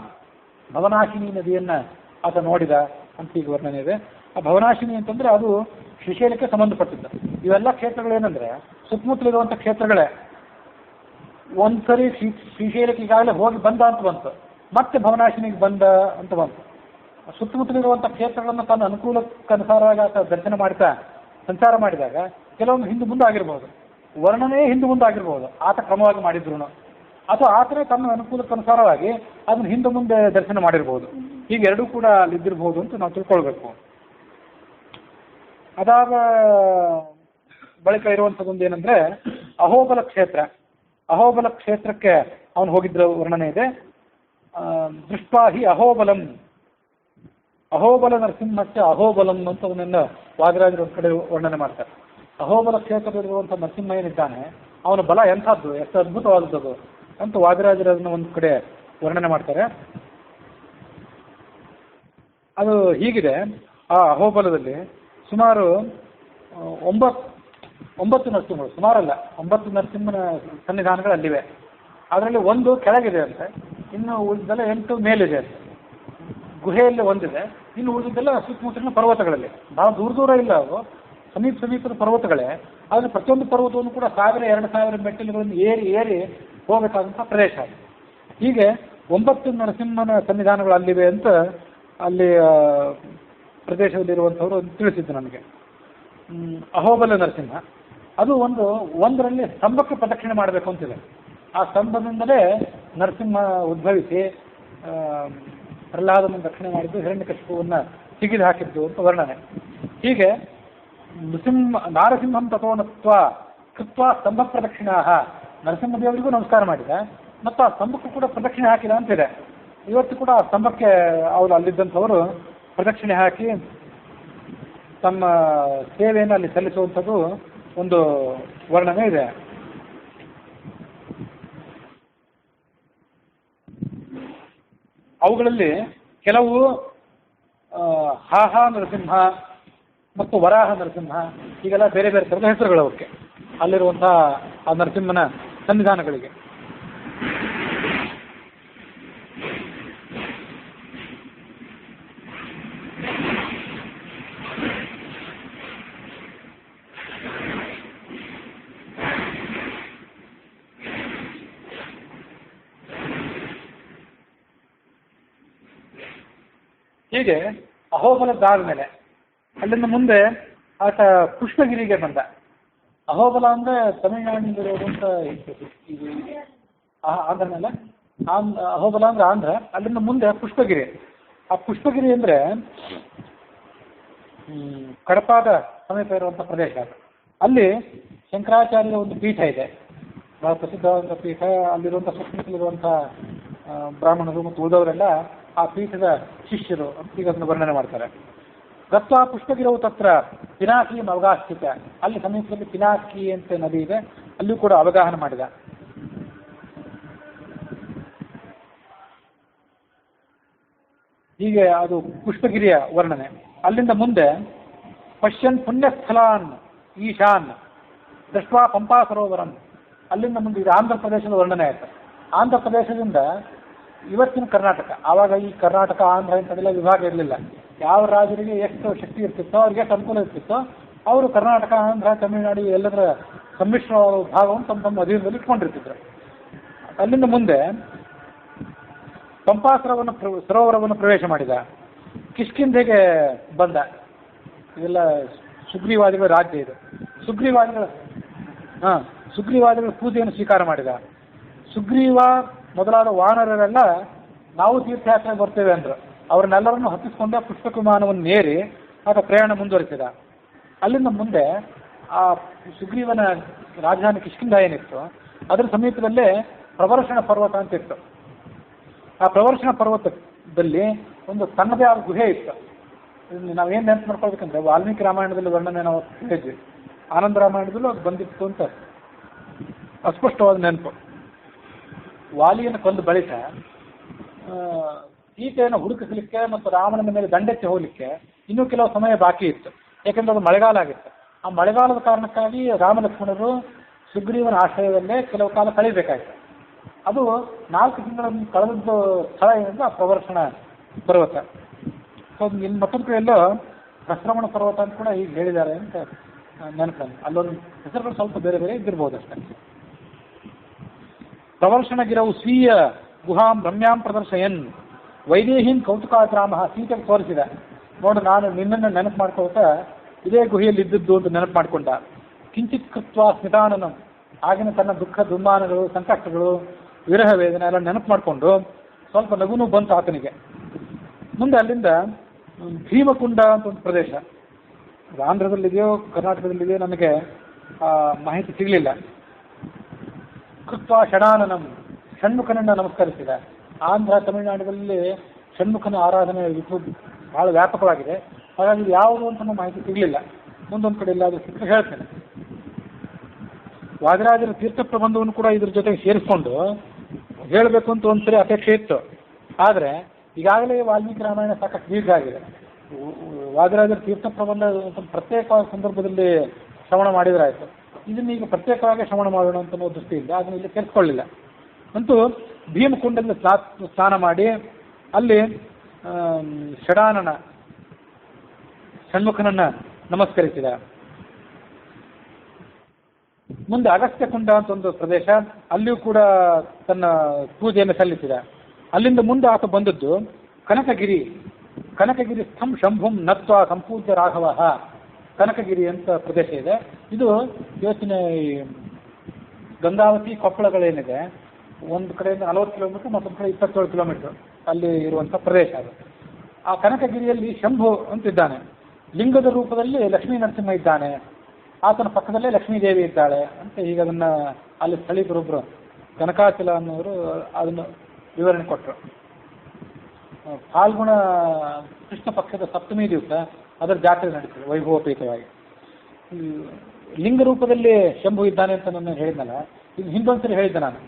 ಭವನಾಶಿನಿ ನದಿಯನ್ನು ಆತ ನೋಡಿದ ಅಂತ ಈಗ ವರ್ಣನೆ ಇದೆ. ಆ ಭವನಾಶಿನಿ ಅಂತಂದರೆ ಅದು ಶ್ರೀಶೈಲಕ್ಕೆ ಸಂಬಂಧಪಟ್ಟಿದ್ದ. ಇವೆಲ್ಲ ಕ್ಷೇತ್ರಗಳೇನೆಂದರೆ ಸುತ್ತಮುತ್ತಲಿರುವಂಥ ಕ್ಷೇತ್ರಗಳೇ. ಒಂದ್ಸರಿ ಶ್ರೀಶೈಲಕ್ಕೆ ಈಗಾಗಲೇ ಹೋಗಿ ಬಂದ ಅಂತ ಬಂತು, ಮತ್ತೆ ಭವನಾಶಿನಿಗೆ ಬಂದ ಅಂತ ಬಂತು. ಸುತ್ತಮುತ್ತಲಿರುವಂಥ ಕ್ಷೇತ್ರಗಳನ್ನು ತನ್ನ ಅನುಕೂಲಕ್ಕನುಸಾರವಾಗಿ ಆತ ದರ್ಶನ ಮಾಡ್ತಾ ಸಂಚಾರ ಮಾಡಿದಾಗ ಕೆಲವೊಂದು ಹಿಂದೆ ಮುಂದೆ ಆಗಿರ್ಬೋದು, ವರ್ಣನೆ ಹಿಂದೆ ಮುಂದೆ ಆಗಿರ್ಬೋದು ಆತ ಕ್ರಮವಾಗಿ ಮಾಡಿದ್ರು, ಅಥವಾ ಆತನೇ ತನ್ನ ಅನುಕೂಲಕ್ಕನುಸಾರವಾಗಿ ಅದನ್ನು ಹಿಂದೆ ಮುಂದೆ ದರ್ಶನ ಮಾಡಿರ್ಬೋದು. ಹೀಗೆ ಎರಡೂ ಕೂಡ ಅಲ್ಲಿದ್ದಿರ್ಬೋದು ಅಂತ ನಾವು ತಿಳ್ಕೊಳ್ಬೇಕು. ಅದಾದ ಬಳಿಕ ಇರುವಂಥದ್ದೊಂದು ಏನಂದರೆ ಅಹೋಬಲ ಕ್ಷೇತ್ರ. ಅಹೋಬಲ ಕ್ಷೇತ್ರಕ್ಕೆ ಅವನು ಹೋಗಿದ್ರ ವರ್ಣನೆ ಇದೆ. ದೃಷ್ಟಾಹಿ ಅಹೋಬಲಂ, ಅಹೋಬಲ ನರಸಿಂಹಕ್ಕೆ ಅಹೋಬಲಂ ಅಂತ ಅವನನ್ನ ವಾದಿರಾಜರು ಒಂದು ಕಡೆ ವರ್ಣನೆ ಮಾಡ್ತಾರೆ. ಅಹೋಬಲ ಕ್ಷೇತ್ರದಲ್ಲಿರುವಂಥ ನರಸಿಂಹ ಏನಿದ್ದಾನೆ ಅವನ ಬಲ ಎಂಥದ್ದು, ಎಷ್ಟು ಅದ್ಭುತವಾದದ್ದು ಅಂತ ವಾದಿರಾಜರು ಅದನ್ನು ಒಂದು ಕಡೆ ವರ್ಣನೆ ಮಾಡ್ತಾರೆ. ಅದು ಹೀಗಿದೆ, ಆ ಅಹೋಬಲದಲ್ಲಿ ಸುಮಾರು 9 ನರಸಿಂಹಗಳು, ಸುಮಾರಲ್ಲ 9 ನರಸಿಂಹನ ಸನ್ನಿಧಾನಗಳು ಅಲ್ಲಿವೆ. ಅದರಲ್ಲಿ ಒಂದು ಕೆಳಗಿದೆ ಅಂತೆ, ಇನ್ನು ಉಳಿದೆಲ್ಲ 8 ಮೇಲಿದೆ ಅಂತೆ. ಗುಹೆಯಲ್ಲಿ ಒಂದಿದೆ, ಇನ್ನು ಉಳಿದಿದ್ದೆಲ್ಲ ಸುತ್ತಮುತ್ತಲಿನ ಪರ್ವತಗಳಲ್ಲಿ. ಭಾಳ ದೂರ ಇಲ್ಲ, ಅವು ಸಮೀಪದ ಪರ್ವತಗಳೇ. ಆದರೆ ಪ್ರತಿಯೊಂದು ಪರ್ವತವನ್ನು ಕೂಡ 1000-2000 ಮೆಟ್ಟಿಲುಗಳನ್ನು ಏರಿ ಹೋಗಬೇಕಾದಂಥ ಪ್ರದೇಶ. ಹೀಗೆ 9 ನರಸಿಂಹನ ಸನ್ನಿಧಾನಗಳು ಅಲ್ಲಿವೆ ಅಂತ ಅಲ್ಲಿ ಪ್ರದೇಶದಲ್ಲಿರುವಂಥವರು ತಿಳಿಸಿದ್ದು ನನಗೆ. ಅಹೋಬಲ ನರಸಿಂಹ ಅದು ಒಂದರಲ್ಲಿ ಸ್ತಂಭಕ್ಕೆ ಪ್ರದಕ್ಷಿಣೆ ಮಾಡಬೇಕು ಅಂತಿದೆ. ಆ ಸ್ತಂಭದಿಂದಲೇ ನರಸಿಂಹ ಉದ್ಭವಿಸಿ ಪ್ರಹ್ಲಾದನ ರಕ್ಷಣೆ ಮಾಡಿದ್ದು, ಹಿರಣ್ಯಕಶಿಪುವನ್ನು ತೆಗೆದು ಹಾಕಿದ್ದು ಅಂತ ವರ್ಣನೆ. ಹೀಗೆ ನಾರಸಿಂಹಂ ತಥೋನತ್ವ ಕೃತ್ವ ಸ್ತಂಭ ಪ್ರದಕ್ಷಿಣಾ, ನರಸಿಂಹದೇವರಿಗೂ ನಮಸ್ಕಾರ ಮಾಡಿದ ಮತ್ತು ಆ ಸ್ತಂಭಕ್ಕೂ ಕೂಡ ಪ್ರದಕ್ಷಿಣೆ ಹಾಕಿದ ಅಂತಿದೆ. ಇವತ್ತು ಕೂಡ ಆ ಸ್ತಂಭಕ್ಕೆ ಅವರು ಅಲ್ಲಿದ್ದಂಥವರು ಪ್ರದಕ್ಷಿಣೆ ಹಾಕಿ ತಮ್ಮ ಸೇವೆಯನ್ನು ಅಲ್ಲಿ ಸಲ್ಲಿಸುವಂಥದ್ದು ಒಂದು ವರ್ಣನೆ ಇದೆ. ಅವುಗಳಲ್ಲಿ ಕೆಲವು ಹಾಹಾ ನರಸಿಂಹ ಮತ್ತು ವರಾಹ ನರಸಿಂಹ ಹೀಗೆಲ್ಲ ಬೇರೆ ಬೇರೆ ಥರದ ಹೆಸರುಗಳು ಅವಕ್ಕೆ ಅಲ್ಲಿರುವಂಥ ಆ ನರಸಿಂಹನ ಸನ್ನಿಧಾನಗಳಿಗೆ. ಹೀಗೆ ಅಹೋಬಲದ್ದಾದ ಮೇಲೆ ಅಲ್ಲಿಂದ ಮುಂದೆ ಆತ ಪುಷ್ಪಗಿರಿಗೆ ಬಂದ. ಅಹೋಬಲ ಅಂದರೆ ತಮಿಳುನಾಡಿನಲ್ಲಿರುವಂಥ ಇದು ಆಂಧ್ರ ಮೇಲೆ ಅಹೋಬಲ ಅಂದರೆ ಆಂಧ್ರ. ಅಲ್ಲಿಂದ ಮುಂದೆ ಪುಷ್ಪಗಿರಿ. ಆ ಪುಷ್ಪಗಿರಿ ಅಂದರೆ ಕಡಪಾದ ಸಮೀಪ ಇರುವಂಥ ಪ್ರದೇಶ ಅದು. ಅಲ್ಲಿ ಶಂಕರಾಚಾರ್ಯರ ಒಂದು ಪೀಠ ಇದೆ, ಬಹಳ ಪ್ರಸಿದ್ಧವಾದಂಥ ಪೀಠ. ಅಲ್ಲಿರುವಂಥ ಸುತ್ತಮುತ್ತಲಿರುವಂಥ ಬ್ರಾಹ್ಮಣರು ಮತ್ತು ಉಳಿದವರೆಲ್ಲ ಆ ಪೀಠದ ಶಿಷ್ಯರು ಅಂತ ಈಗ ಅದನ್ನು ವರ್ಣನೆ ಮಾಡ್ತಾರೆ. ಗತ್ವಾ ಪುಷ್ಪಗಿರವು ತತ್ರ ಪಿನಾಕಿ ಅವಗಾಹಿತ. ಅಲ್ಲಿ ಸಮೀಪದಲ್ಲಿ ಪಿನಾಕಿ ಅಂತ ನದಿ ಇದೆ, ಅಲ್ಲೂ ಕೂಡ ಅವಗಾಹನ ಮಾಡಿದ. ಹೀಗೆ ಅದು ಪುಷ್ಪಗಿರಿಯ ವರ್ಣನೆ. ಅಲ್ಲಿಂದ ಮುಂದೆ ಪಶ್ಯನ್ ಪುಣ್ಯಸ್ಥಲಾನ್ ಈಶಾನ್ ದೃಷ್ಟ್ವಾ ಪಂಪಾ ಸರೋವರಂ. ಅಲ್ಲಿಂದ ಮುಂದೆ ಇದು ಆಂಧ್ರ ಪ್ರದೇಶದ ವರ್ಣನೆ ಆಯಿತು. ಆಂಧ್ರ ಪ್ರದೇಶದಿಂದ ಇವತ್ತಿನ ಕರ್ನಾಟಕ, ಆವಾಗ ಈ ಕರ್ನಾಟಕ ಆಂಧ್ರ ಇಂಥದೆಲ್ಲ ವಿಭಾಗ ಇರಲಿಲ್ಲ. ಯಾವ ರಾಜರಿಗೆ ಎಷ್ಟು ಶಕ್ತಿ ಇರ್ತಿತ್ತೋ ಅವ್ರಿಗೆ ಎಷ್ಟು ಅನುಕೂಲ ಇರ್ತಿತ್ತೋ ಅವರು ಕರ್ನಾಟಕ, ಆಂಧ್ರ, ತಮಿಳುನಾಡು ಎಲ್ಲದರ ಸಮ್ಮಿಶ್ರ ಭಾಗವನ್ನು ತಮ್ಮ ತಮ್ಮ ಅಧೀನದಲ್ಲಿ ಇಟ್ಕೊಂಡಿರ್ತಿದ್ರು. ಅಲ್ಲಿಂದ ಮುಂದೆ ಪಂಪಾ ಸರೋವರವನ್ನು ಪ್ರವೇಶ ಮಾಡಿದ. ಕಿಷ್ಕಿಂಧೆಗೆ ಬಂದ. ಇದೆಲ್ಲ ಸುಗ್ರೀವಾದಿಗಳ ರಾಜ್ಯ ಇದು. ಸುಗ್ರೀವಾದಿಗಳ ಪೂಜೆಯನ್ನು ಸ್ವೀಕಾರ ಮಾಡಿದ. ಸುಗ್ರೀವ ಮೊದಲಾದ ವಾನರರೆಲ್ಲ ನಾವು ತೀರ್ಥಯಾತ್ರೆಗೆ ಬರ್ತೇವೆ ಅಂದರು. ಅವ್ರನ್ನೆಲ್ಲರನ್ನು ಹತ್ತಿಸ್ಕೊಂಡ ಪುಷ್ಪಕ ವಿಮಾನವನ್ನು ಏರಿ ಆತ ಪ್ರಯಾಣ ಮುಂದುವರಿಸಿದ. ಅಲ್ಲಿಂದ ಮುಂದೆ ಆ ಸುಗ್ರೀವನ ರಾಜಧಾನಿ ಕಿಷ್ಕಿಂಧ ಏನಿತ್ತು ಅದರ ಸಮೀಪದಲ್ಲೇ ಪ್ರವರ್ಷಣ ಪರ್ವತ ಅಂತ ಇತ್ತು. ಆ ಪ್ರವರ್ಷಣ ಪರ್ವತದಲ್ಲಿ ಒಂದು ತನ್ನದೇ ಆದ ಗುಹೆ ಇತ್ತು. ನಾವೇನು ನೆನಪು ಮಾಡ್ಕೊಳ್ಬೇಕಂದ್ರೆ ವಾಲ್ಮೀಕಿ ರಾಮಾಯಣದಲ್ಲಿ ವರ್ಣನೆ ನಾವು ಹೇಳಿದ್ವಿ, ಆನಂದ ರಾಮಾಯಣದಲ್ಲೂ ಅದು ಬಂದಿತ್ತು ಅಂತ ಅಸ್ಪಷ್ಟವಾದ ನೆನಪು. ವಾಲಿಯನ್ನು ಕೊಂದು ಬಳಿಕ ಸೀತೆಯನ್ನು ಹುಡುಕಿಸಲಿಕ್ಕೆ ಮತ್ತು ರಾಮನ ಮೇಲೆ ದಂಡೆತ್ತಿ ಹೋಗಲಿಕ್ಕೆ ಇನ್ನೂ ಕೆಲವು ಸಮಯ ಬಾಕಿ ಇತ್ತು. ಯಾಕೆಂದ್ರೆ ಅದು ಮಳೆಗಾಲ ಆಗಿತ್ತು. ಆ ಮಳೆಗಾಲದ ಕಾರಣಕ್ಕಾಗಿ ರಾಮಲಕ್ಷ್ಮಣರು ಸುಗ್ರೀವನ ಆಶ್ರಯದಲ್ಲೇ ಕೆಲವು ಕಾಲ ಕಳೀಬೇಕಾಯಿತು. ಅದು 4 ತಿಂಗಳನ್ನು ಕಳೆದದ್ದು ಸ್ಥಳ ಏನಂದ್ರೆ ಆ ಪ್ರವರ್ಷಣ ಪರ್ವತ. ಸೊ ಇನ್ನು ಮತ್ತೊಂದು ಕಡೆಯಲ್ಲೋ ಪ್ರಶ್ರವಣ ಪರ್ವತ ಅಂತ ಕೂಡ ಈಗ ಹೇಳಿದ್ದಾರೆ ಅಂತ ನೆನಪು. ಅಲ್ಲೊಂದು ಹೆಸರುಗಳು ಸ್ವಲ್ಪ ಬೇರೆ ಬೇರೆ ಇದ್ದಿರ್ಬೋದು ಅಷ್ಟೇ. ಪ್ರವರ್ಷಣಗಿರವು ಸ್ವೀಯ ಗುಹಾಂ ರಮ್ಯಾಂ ಪ್ರದರ್ಶಯನ್ ವೈದೇಹಿಂ ಕೌತುಕಾಗ್ರಾಮ. ಸೀತೆಗೆ ತೋರಿಸಿದ, ನೋಡು ನಾನು ನಿನ್ನನ್ನು ನೆನಪು ಮಾಡ್ಕೊಳ್ತಾ ಇದೇ ಗುಹೆಯಲ್ಲಿ ಇದ್ದದ್ದು ಅಂತ ನೆನಪು ಮಾಡಿಕೊಂಡ. ಕಿಂಚಿತ್ ಕೃತ್ವ ಸ್ಮಿತಾನನಂ. ಆಗಿನ ತನ್ನ ದುಃಖ ದುಮ್ಮಾನಗಳು, ಸಂಕಷ್ಟಗಳು, ವಿರಹ ವೇದನೆ ಎಲ್ಲ ನೆನಪು ಮಾಡಿಕೊಂಡು ಸ್ವಲ್ಪ ನಗುನೂ ಬಂತು ಆತನಿಗೆ. ಮುಂದೆ ಅಲ್ಲಿಂದ ಭೀಮಕುಂಡ ಅಂತ ಒಂದು ಪ್ರದೇಶ, ಅದು ಆಂಧ್ರದಲ್ಲಿದೆಯೋ ಕರ್ನಾಟಕದಲ್ಲಿದೆಯೋ ನನಗೆ ಮಾಹಿತಿ ಸಿಗಲಿಲ್ಲ. ಕೃತ್ವ ಷಡಾನನಂ. ಷಣ್ಮುಖನನ್ನು ನಮಸ್ಕರಿಸಿದ. ಆಂಧ್ರ ತಮಿಳುನಾಡಿನಲ್ಲಿ ಷಣ್ಮುಖನ ಆರಾಧನೆ ಬಹಳ ವ್ಯಾಪಕವಾಗಿದೆ. ಹಾಗಾಗಿ ಇದು ಯಾವುದು ಅಂತ ಮಾಹಿತಿ ಸಿಗಲಿಲ್ಲ. ಮುಂದೊಂದು ಕಡೆ ಇಲ್ಲ, ಅದು ಸಿಕ್ಕರೆ ಹೇಳ್ತೇನೆ. ವಾದಿರಾಜರ ತೀರ್ಥ ಪ್ರಬಂಧವನ್ನು ಕೂಡ ಇದ್ರ ಜೊತೆಗೆ ಸೇರಿಸ್ಕೊಂಡು ಹೇಳಬೇಕು ಅಂತ ಒಂದ್ಸರಿ ಅಪೇಕ್ಷೆ ಇತ್ತು. ಆದರೆ ಈಗಾಗಲೇ ವಾಲ್ಮೀಕಿ ರಾಮಾಯಣ ಸಾಕಷ್ಟು ದೀರ್ಘ ಆಗಿದೆ. ವಾದಿರಾಜರ ತೀರ್ಥ ಪ್ರಬಂಧ ಪ್ರತ್ಯೇಕವಾದ ಸಂದರ್ಭದಲ್ಲಿ ಶ್ರವಣ ಮಾಡಿದ್ರಾಯ್ತು. ಇದನ್ನ ಈಗ ಪ್ರತ್ಯೇಕವಾಗಿ ಶ್ರವಣ ಮಾಡೋಣ ಅಂತ ಅನ್ನೋ ದೃಷ್ಟಿಯಿಂದ ಅದನ್ನು ಇಲ್ಲಿ ಸೇರಿಸ್ಕೊಳ್ಳಿಲ್ಲ. ಅಂತೂ ಭೀಮಕುಂಡದಲ್ಲಿ ಸ್ನಾನ ಮಾಡಿ ಅಲ್ಲಿ ಷಣ್ಮುಖನನ್ನ ನಮಸ್ಕರಿಸಿದ. ಮುಂದೆ ಅಗಸ್ತ್ಯ ಕುಂಡ ಅಂತ ಒಂದು ಪ್ರದೇಶ, ಅಲ್ಲಿಯೂ ಕೂಡ ತನ್ನ ಪೂಜೆಯನ್ನು ಸಲ್ಲಿಸಿದ. ಅಲ್ಲಿಂದ ಮುಂದೆ ಆತ ಬಂದದ್ದು ಕನಕಗಿರಿ. ಕನಕಗಿರಿ ಸ್ಥಂ ಶಂಭುಂ ನತ್ವ ಸಂಪೂಜ್ಯ ರಾಘವ. ಕನಕಗಿರಿ ಅಂತ ಪ್ರದೇಶ ಇದೆ. ಇದು ಯೋಚನೆ ಗಂಗಾವತಿ ಕೊಪ್ಪಳಗಳೇನಿದೆ, ಒಂದು ಕಡೆಯಿಂದ 40 ಕಿಲೋಮೀಟರ್, ಮತ್ತೊಂದು ಕಡೆ 27 ಕಿಲೋಮೀಟರ್ ಅಲ್ಲಿ ಇರುವಂಥ ಪ್ರದೇಶ ಅದು. ಆ ಕನಕಗಿರಿಯಲ್ಲಿ ಶಂಭು ಅಂತಿದ್ದಾನೆ. ಲಿಂಗದ ರೂಪದಲ್ಲಿ ಲಕ್ಷ್ಮೀ ನರಸಿಂಹ ಇದ್ದಾನೆ. ಆತನ ಪಕ್ಕದಲ್ಲೇ ಲಕ್ಷ್ಮೀದೇವಿ ಇದ್ದಾಳೆ ಅಂತ ಈಗ ಅದನ್ನು ಅಲ್ಲಿ ಸ್ಥಳೀಕರೊಬ್ಬರು ಕನಕಾಚಲ ಅನ್ನೋರು ಅದನ್ನು ವಿವರಣೆ ಕೊಟ್ಟರು. ಫಾಲ್ಗುಣ ಕೃಷ್ಣ ಪಕ್ಷದ ಸಪ್ತಮಿ ದಿವಸ ಅದರ ಜಾತ್ರೆ ನಡೀತದೆ ವೈಭವೋಪೇತವಾಗಿ. ಲಿಂಗ ರೂಪದಲ್ಲಿ ಶಂಭು ಇದ್ದಾನೆ ಅಂತ ನಾನು ಹೇಳಿದ್ನಲ್ಲ, ಇದು ಹಿಂದೊಂದ್ಸರಿ ಹೇಳಿದ್ದೆ ನಾನು.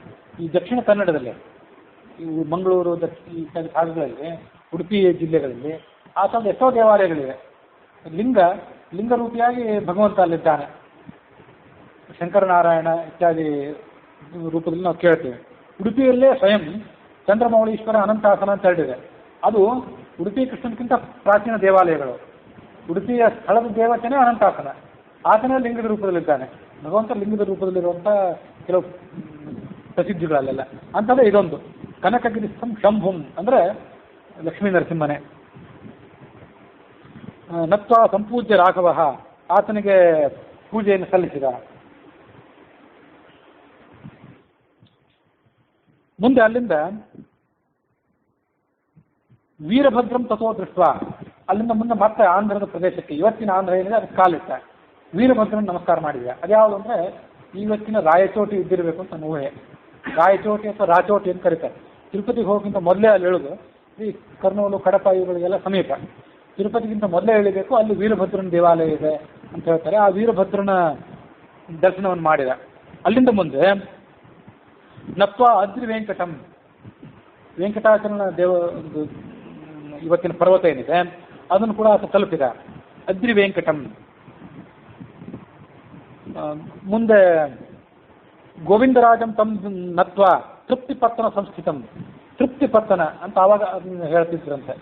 ಈ ದಕ್ಷಿಣ ಕನ್ನಡದಲ್ಲಿ, ಈ ಮಂಗಳೂರು ಇತ್ಯಾದಿ ಭಾಗಗಳಲ್ಲಿ, ಉಡುಪಿ ಜಿಲ್ಲೆಗಳಲ್ಲಿ ಆ ಥರದ ಎಷ್ಟೋ ದೇವಾಲಯಗಳಿವೆ. ಲಿಂಗ ರೂಪಿಯಾಗಿ ಭಗವಂತ ಅಲ್ಲಿದ್ದಾನೆ. ಶಂಕರನಾರಾಯಣ ಇತ್ಯಾದಿ ರೂಪದಲ್ಲಿ ನಾವು ಕೇಳ್ತೇವೆ. ಉಡುಪಿಯಲ್ಲೇ ಸ್ವಯಂ ಚಂದ್ರಮೌಳೀಶ್ವರ ಅನಂತಾಸನ ಅಂತ ಹೇಳಿದೆ. ಅದು ಉಡುಪಿ ಕೃಷ್ಣನ್ಗಿಂತ ಪ್ರಾಚೀನ ದೇವಾಲಯಗಳು. ಉಡುಪಿಯ ಸ್ಥಳದ ದೇವತೆನೇ ಅನಂತಾಸನ. ಆತನೇ ಲಿಂಗದ ರೂಪದಲ್ಲಿದ್ದಾನೆ. ಭಗವಂತ ಲಿಂಗದ ರೂಪದಲ್ಲಿರುವಂಥ ಕೆಲವು ಪ್ರಸಿದ್ಧಿಗಳಲ್ಲೆಲ್ಲ ಅಂಥದ್ದೇ ಇದೊಂದು ಕನಕಗಿರಿ ಶಂಭುಂ ಅಂದರೆ ಲಕ್ಷ್ಮೀ ನರಸಿಂಹನೇ. ನತ್ವಾ ಸಂಪೂಜ್ಯ ರಾಘವ, ಆತನಿಗೆ ಪೂಜೆಯನ್ನು ಸಲ್ಲಿಸಿದ. ಮುಂದೆ ಅಲ್ಲಿಂದ ವೀರಭದ್ರಂ ತಥೋ ದೃಷ್ಟ, ಅಲ್ಲಿಂದ ಮುಂದೆ ಮತ್ತೆ ಆಂಧ್ರದ ಪ್ರದೇಶಕ್ಕೆ, ಇವತ್ತಿನ ಆಂಧ್ರ ಏನಿದೆ ಅದಕ್ಕೆ ಕಾಲಿಟ್ಟ. ವೀರಭದ್ರನ್ ನಮಸ್ಕಾರ ಮಾಡಿದ. ಅದ್ಯಾವುದು ಅಂದರೆ ಇವತ್ತಿನ ರಾಯಚೋಟಿ ಇದ್ದಿರಬೇಕು ಅಂತ ಊಹೆ. ರಾಯಚೋಟಿ ಅಥವಾ ರಾಚೋಟಿ ಅಂತ ಕರೀತಾರೆ. ತಿರುಪತಿಗೆ ಹೋಗೋಕ್ಕಿಂತ ಮೊದಲೇ ಅಲ್ಲಿ ಹೇಳೋದು. ಈ ಕರ್ನೂಲು, ಕಡಪ ಇವುಗಳಿಗೆಲ್ಲ ಸಮೀಪ. ತಿರುಪತಿಗಿಂತ ಮೊದಲೇ ಇಳಿಬೇಕು, ಅಲ್ಲಿ ವೀರಭದ್ರನ ದೇವಾಲಯ ಇದೆ ಅಂತ ಹೇಳ್ತಾರೆ. ಆ ವೀರಭದ್ರನ ದರ್ಶನವನ್ನು ಮಾಡಿದ. ಅಲ್ಲಿಂದ ಮುಂದೆ ನತ್ವಾ ಅದ್ರಿ ವೆಂಕಟಂ, ವೆಂಕಟಾಚಲನ ಇವತ್ತಿನ ಪರ್ವತ ಏನಿದೆ ಅದನ್ನು ಕೂಡ ಆತ ತಲುಪಿದ. ಅದ್ರಿ ವೆಂಕಟಂ. ಮುಂದೆ ಗೋವಿಂದರಾಜಂ ತಮ್ ನತ್ವ ತೃಪ್ತಿಪತ್ತನ ಸಂಸ್ಥಿತಂ, ತೃಪ್ತಿಪತ್ತನ ಅಂತ ಆವಾಗ ಅದನ್ನು ಹೇಳ್ತಿದ್ರಂತೆ.